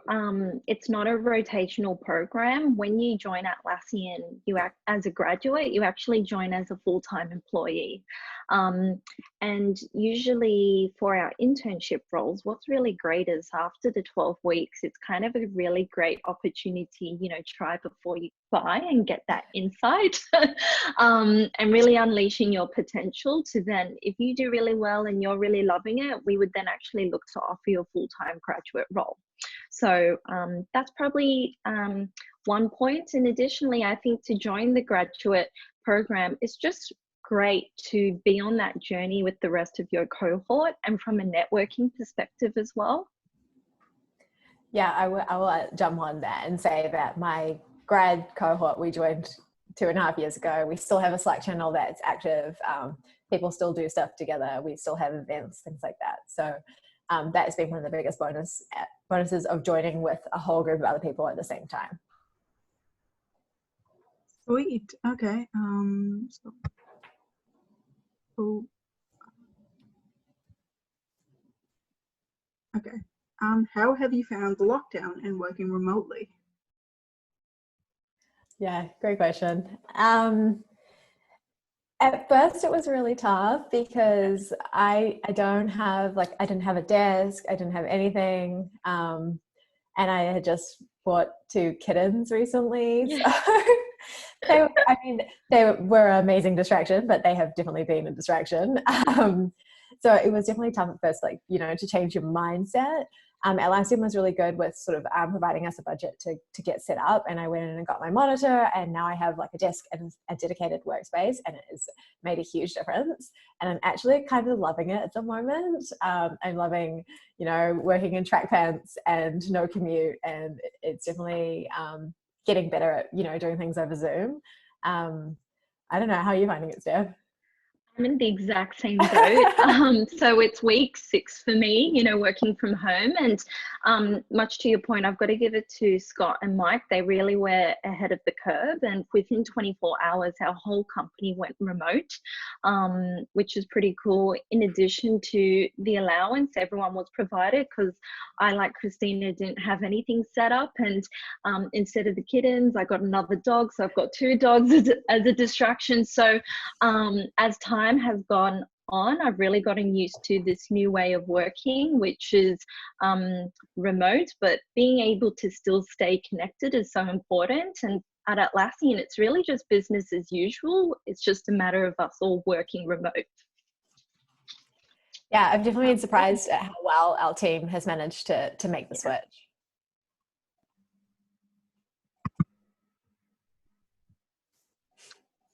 it's not a rotational program. When you join Atlassian, you act as a graduate, you actually join as a full-time employee. And usually for our internship roles, what's really great is after the 12 weeks, it's kind of a really great opportunity, try before you buy and get that insight and really unleashing your potential to then, if you do really well and you're really loving it, we would then actually look to offer you a full-time graduate role. So that's probably one point. And additionally, I think to join the graduate program, it's just great to be on that journey with the rest of your cohort, and from a networking perspective as well. Yeah, I will jump on that and say that my grad cohort, we joined 2.5 years ago. We still have a Slack channel that's active. People still do stuff together. We still have events, things like that. So that has been one of the biggest bonuses of joining with a whole group of other people at the same time. Sweet. Okay. Okay. How have you found the lockdown and working remotely? Yeah, great question. At first it was really tough because I didn't have a desk, I didn't have anything. And I had just bought 2 kittens recently. Yeah. So they were an amazing distraction, but they have definitely been a distraction. So it was definitely tough at first, to change your mindset. Atlassian was really good with sort of providing us a budget to get set up, and I went in and got my monitor, and now I have like a desk and a dedicated workspace, and it has made a huge difference. And I'm actually kind of loving it at the moment. I'm loving, working in track pants and no commute, and it's definitely getting better at, doing things over Zoom. I don't know, how are you finding it, Steph? I'm in the exact same boat. So it's week 6 for me, working from home. And much to your point, I've got to give it to Scott and Mike. They really were ahead of the curve. And within 24 hours, our whole company went remote, which is pretty cool. In addition to the allowance, everyone was provided, because I, like Christina, didn't have anything set up. And instead of the kittens, I got another dog. So I've got 2 dogs as a distraction. So as time has gone on, I've really gotten used to this new way of working, which is remote, but being able to still stay connected is so important. And at Atlassian, it's really just business as usual. It's just a matter of us all working remote. Yeah, I've definitely been surprised at how well our team has managed to make the switch.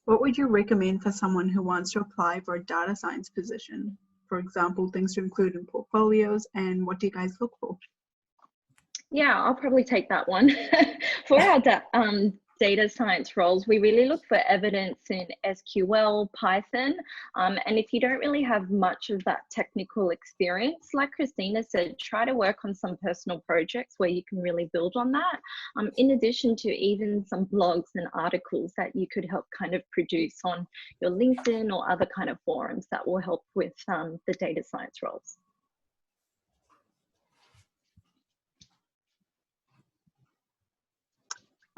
What would you recommend for someone who wants to apply for a data science position? For example, things to include in portfolios, and what do you guys look for? Yeah, I'll probably take that one. For our data science roles, we really look for evidence in SQL, Python, and if you don't really have much of that technical experience, like Christina said, try to work on some personal projects where you can really build on that, in addition to even some blogs and articles that you could help kind of produce on your LinkedIn or other kind of forums that will help with the data science roles.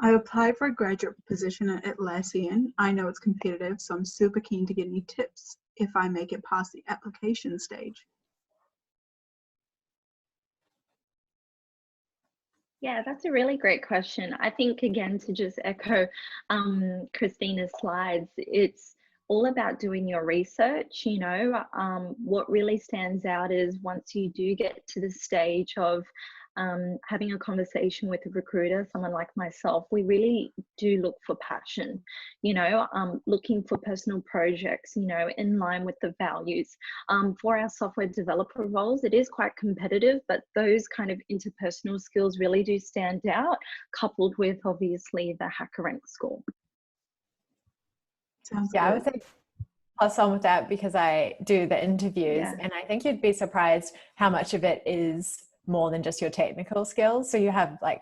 I applied for a graduate position at Atlassian. I know it's competitive, so I'm super keen to get any tips if I make it past the application stage. Yeah, that's a really great question. I think, again, to just echo Christina's slides, it's all about doing your research. You know, what really stands out is once you do get to the stage of having a conversation with a recruiter, someone like myself, we really do look for passion, you know, looking for personal projects, you know, in line with the values. For our software developer roles, it is quite competitive, but those kind of interpersonal skills really do stand out, coupled with obviously the HackerRank score. Sounds Yeah, good. I would say plus on with that because I do the interviews, and I think you'd be surprised how much of it is more than just your technical skills. So you have, like,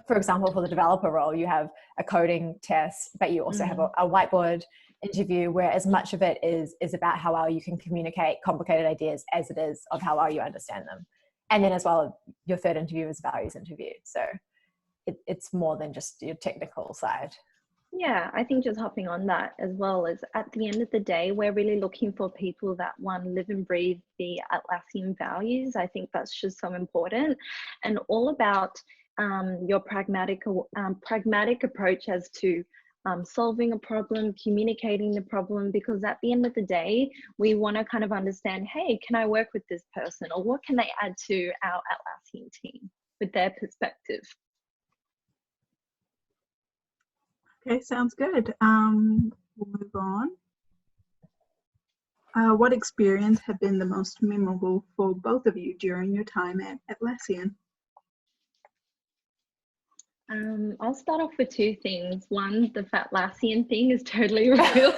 for example, for the developer role, you have a coding test, but you also have a whiteboard interview where as much of it is about how well you can communicate complicated ideas as it is of how well you understand them. And then as well, your third interview is a values interview. So it's more than just your technical side. Yeah, I think just hopping on that as well, is at the end of the day, we're really looking for people that, one, live and breathe the Atlassian values. I think that's just so important, and all about your pragmatic approach as to solving a problem, communicating the problem, because at the end of the day, we want to kind of understand, hey, can I work with this person, or what can they add to our Atlassian team with their perspective? Okay, sounds good. We'll move on. What experience have been the most memorable for both of you during your time at Atlassian? I'll start off with two things. One, the Fatlassian thing is totally real.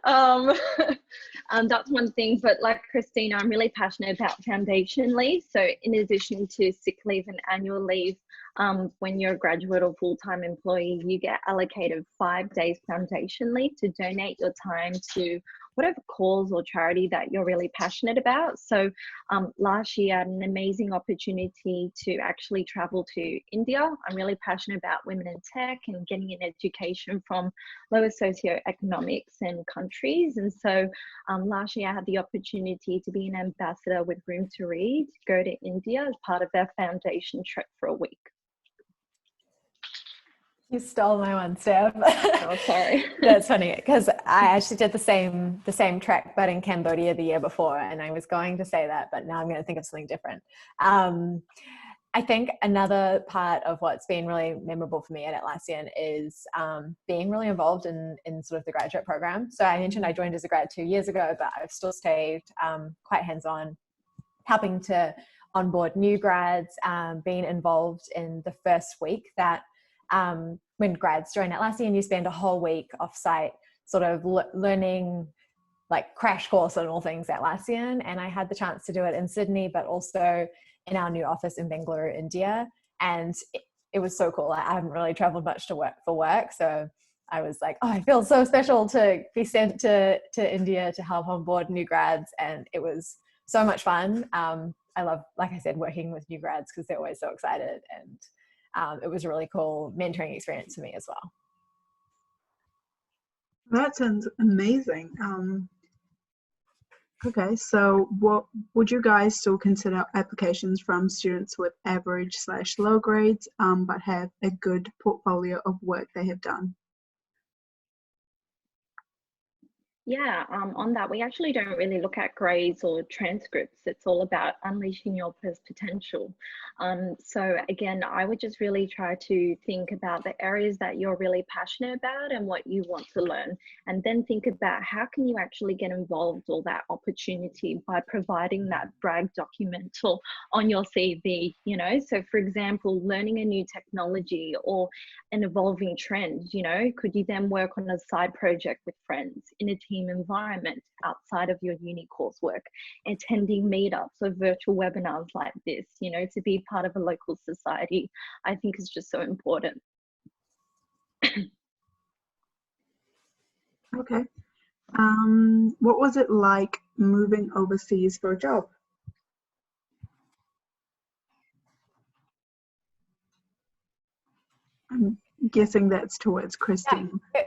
That's one thing, but like Christina, I'm really passionate about foundation leave. So in addition to sick leave and annual leave, when you're a graduate or full-time employee, you get allocated 5 days foundation leave to donate your time to whatever cause or charity that you're really passionate about. So last year I had an amazing opportunity to actually travel to India. I'm really passionate about women in tech and getting an education from lower socioeconomics and countries. And so last year I had the opportunity to be an ambassador with Room to Read, go to India as part of their foundation trip for a week. You stole my one, Steph. Oh, sorry. That's funny because I actually did the same track, but in Cambodia the year before, and I was going to say that, but now I'm going to think of something different. I think another part of what's been really memorable for me at Atlassian is being really involved in sort of the graduate program. So I mentioned I joined as a grad 2 years ago, but I've still stayed quite hands-on, helping to onboard new grads, being involved in the first week that when grads join Atlassian, you spend a whole week off-site sort of learning, like crash course on all things Atlassian. And I had the chance to do it in Sydney, but also in our new office in Bangalore, India. And it was so cool. I haven't really traveled much for work. So I was like, oh, I feel so special to be sent to India to help onboard new grads. And it was so much fun. I love, like I said, working with new grads because they're always so excited, and it was a really cool mentoring experience for me as well. That sounds amazing. Okay, so what would you guys still consider applications from students with average/low grades, but have a good portfolio of work they have done? Yeah, on that, we actually don't really look at grades or transcripts. It's all about unleashing your potential. So again, I would just really try to think about the areas that you're really passionate about and what you want to learn, and then think about how can you actually get involved or that opportunity by providing that brag document or on your CV, you know. So for example, learning a new technology or an evolving trend, you know, could you then work on a side project with friends in a team environment outside of your uni coursework, attending meetups or virtual webinars like this, you know, to be part of a local society, I think is just so important. Okay. What was it like moving overseas for a job? I'm guessing that's towards Christine. Yeah.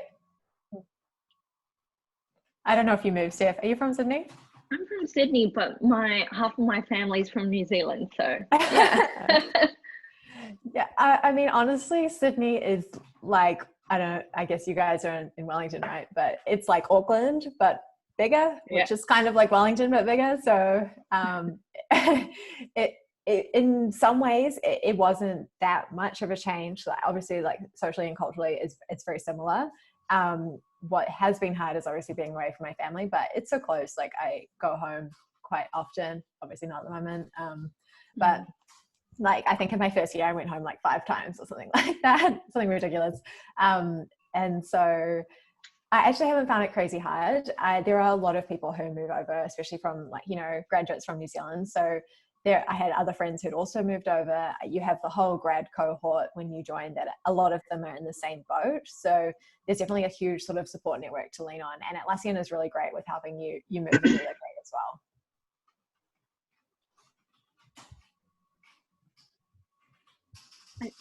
I don't know if you moved, Steph. Are you from Sydney? I'm from Sydney, but half of my family's from New Zealand, so yeah. Yeah, I mean, honestly, Sydney is like, I guess you guys are in Wellington, right? But it's like Auckland, but bigger, which is kind of like Wellington, but bigger. So it in some ways, it wasn't that much of a change. Like, obviously, like socially and culturally, it's very similar. What has been hard is obviously being away from my family, but it's so close. Like I go home quite often, obviously not at the moment. But like, I think in my first year, I went home like 5 times or something like that, something ridiculous. And so I actually haven't found it crazy hard. There are a lot of people who move over, especially from like, you know, graduates from New Zealand. So I had other friends who'd also moved over. You have the whole grad cohort when you join that a lot of them are in the same boat. So there's definitely a huge sort of support network to lean on. And Atlassian is really great with helping you move and relocate as well.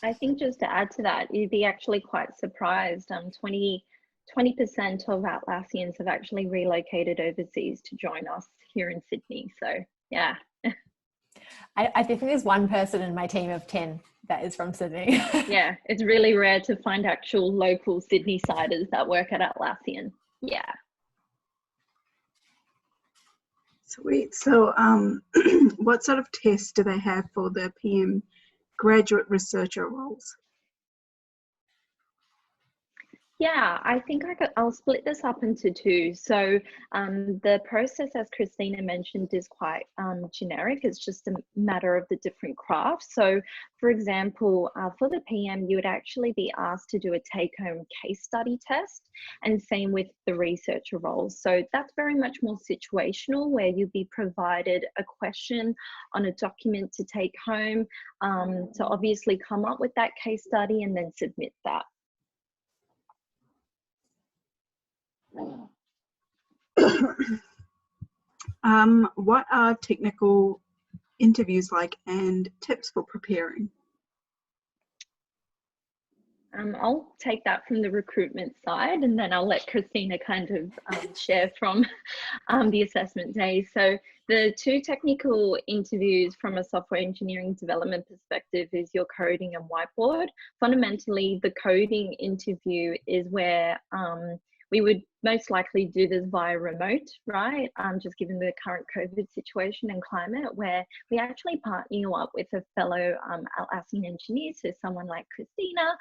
I think just to add to that, you'd be actually quite surprised. 20% of Atlassians have actually relocated overseas to join us here in Sydney. So yeah. I think there's one person in my team of 10 that is from Sydney. Yeah, it's really rare to find actual local Sydney-siders that work at Atlassian. Yeah. Sweet. So what sort of tests do they have for the PM graduate researcher roles? Yeah, I think I'll split this up into 2. So the process, as Christina mentioned, is quite generic. It's just a matter of the different crafts. So for example, for the PM, you would actually be asked to do a take-home case study test, and same with the researcher roles. So that's very much more situational, where you'd be provided a question on a document to take home, to obviously come up with that case study and then submit that. What are technical interviews like and tips for preparing? I'll take that from the recruitment side, and then I'll let Christina kind of share from the assessment day. So the 2 technical interviews from a software engineering development perspective is your coding and whiteboard. Fundamentally, the coding interview is where we would most likely do this via remote, right? Just given the current COVID situation and climate, where we actually partner you up with a fellow Atlassian engineer, so someone like Christina,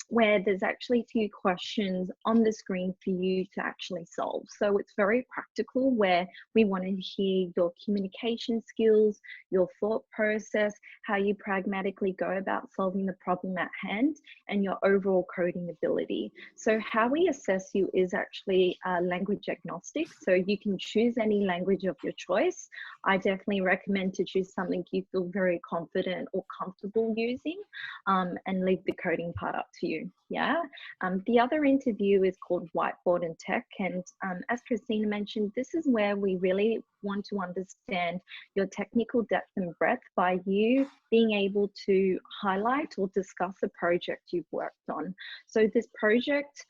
where there's actually a few questions on the screen for you to actually solve. So it's very practical, where we want to hear your communication skills, your thought process, how you pragmatically go about solving the problem at hand, and your overall coding ability. So how we assess you is actually language agnostic. So you can choose any language of your choice. I definitely recommend to choose something you feel very confident or comfortable using, and leave the coding part up to you. Yeah. The other interview is called Whiteboard and Tech. And as Christina mentioned, this is where we really want to understand your technical depth and breadth by you being able to highlight or discuss a project you've worked on. So this project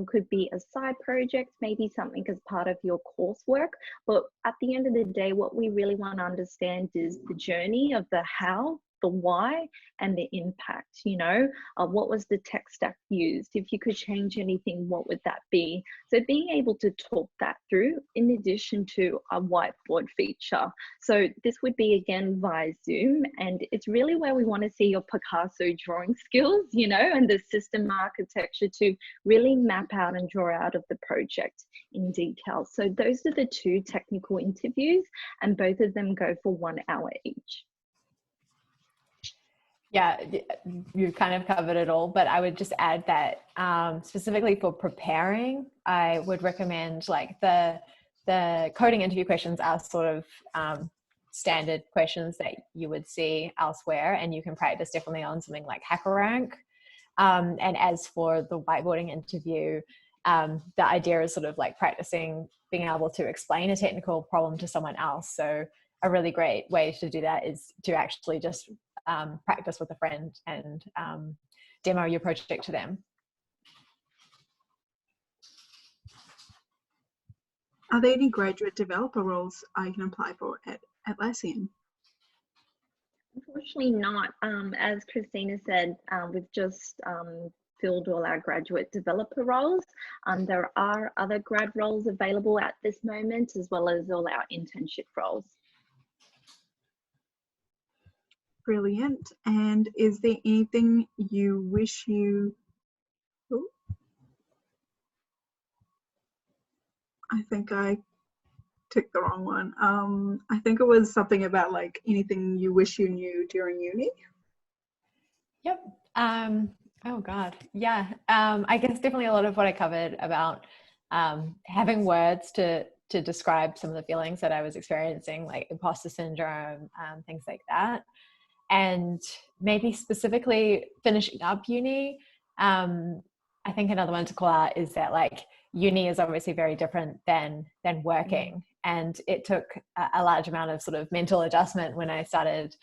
could be a side project, maybe something as part of your coursework, but at the end of the day, what we really want to understand is the journey of the how the why and the impact, you know, what was the tech stack used? If you could change anything, what would that be? So being able to talk that through in addition to a whiteboard feature. So this would be again via Zoom, and it's really where we want to see your Picasso drawing skills, you know, and the system architecture to really map out and draw out of the project in detail. So those are the two technical interviews, and both of them go for 1 hour each. Yeah, you've kind of covered it all, but I would just add that specifically for preparing, I would recommend like the coding interview questions are sort of standard questions that you would see elsewhere, and you can practice definitely on something like HackerRank. And as for the whiteboarding interview, the idea is sort of like practicing being able to explain a technical problem to someone else. So a really great way to do that is to actually just practice with a friend and demo your project to them. Are there any graduate developer roles I can apply for at Atlassian? Unfortunately not. As Christina said, we've just filled all our graduate developer roles. There are other grad roles available at this moment, as well as all our internship roles. Brilliant. And is there anything you wish you... Oh, I think I took the wrong one. I think it was something about like anything you wish you knew during uni. Yep. Oh God. Yeah. I guess definitely a lot of what I covered about having words to describe some of the feelings that I was experiencing, like imposter syndrome, things like that. And maybe specifically finishing up uni. I think another one to call out is that like uni is obviously very different than working. And it took a large amount of sort of mental adjustment when I started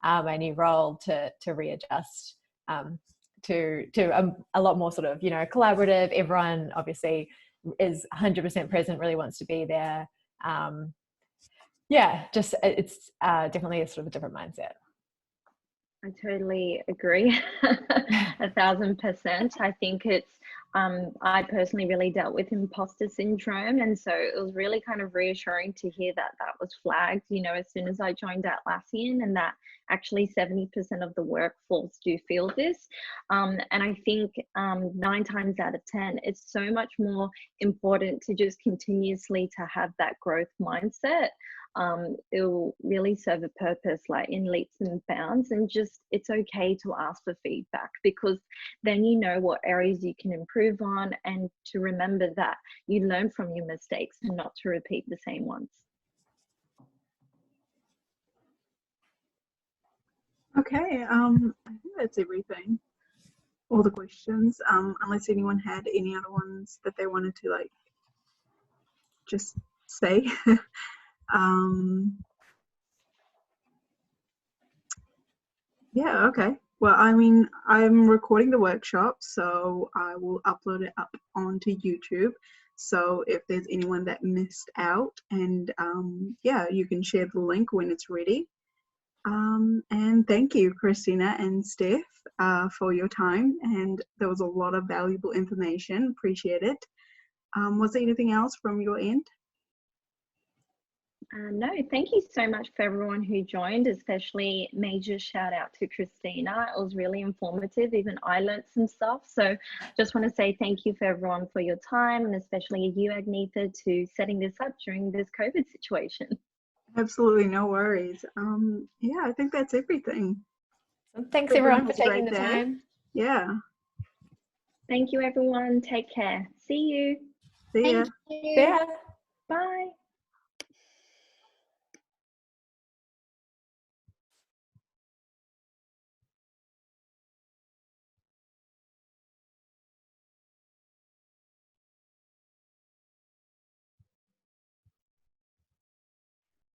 my new role to readjust to a lot more sort of, you know, collaborative. Everyone obviously is 100% present, really wants to be there. Yeah, just it's definitely a sort of a different mindset. I totally agree. 1000%. I think it's, I personally really dealt with imposter syndrome. And so it was really kind of reassuring to hear that that was flagged, you know, as soon as I joined Atlassian, and that actually 70% of the workforce do feel this. And I think 9 times out of 10, it's so much more important to just continuously to have that growth mindset. It will really serve a purpose, like in leaps and bounds, and just it's okay to ask for feedback, because then you know what areas you can improve on, and to remember that you learn from your mistakes and not to repeat the same ones. Okay, I think that's everything. All the questions, unless anyone had any other ones that they wanted to like just say. Yeah, okay. Well, I mean, I'm recording the workshop, so I will upload it up onto YouTube. So if there's anyone that missed out, and yeah, you can share the link when it's ready. And thank you, Christina and Steph, for your time. And there was a lot of valuable information. Appreciate it. Was there anything else from your end? No, thank you so much for everyone who joined, especially major shout out to Christina. It was really informative. Even I learned some stuff. So just want to say thank you for everyone for your time, and especially you, Agnetha, to setting this up during this COVID situation. Absolutely, no worries. Yeah, I think that's everything. Thanks everyone for taking the time. Yeah. Thank you, everyone. Take care. See you. See ya. Thank you. Bye.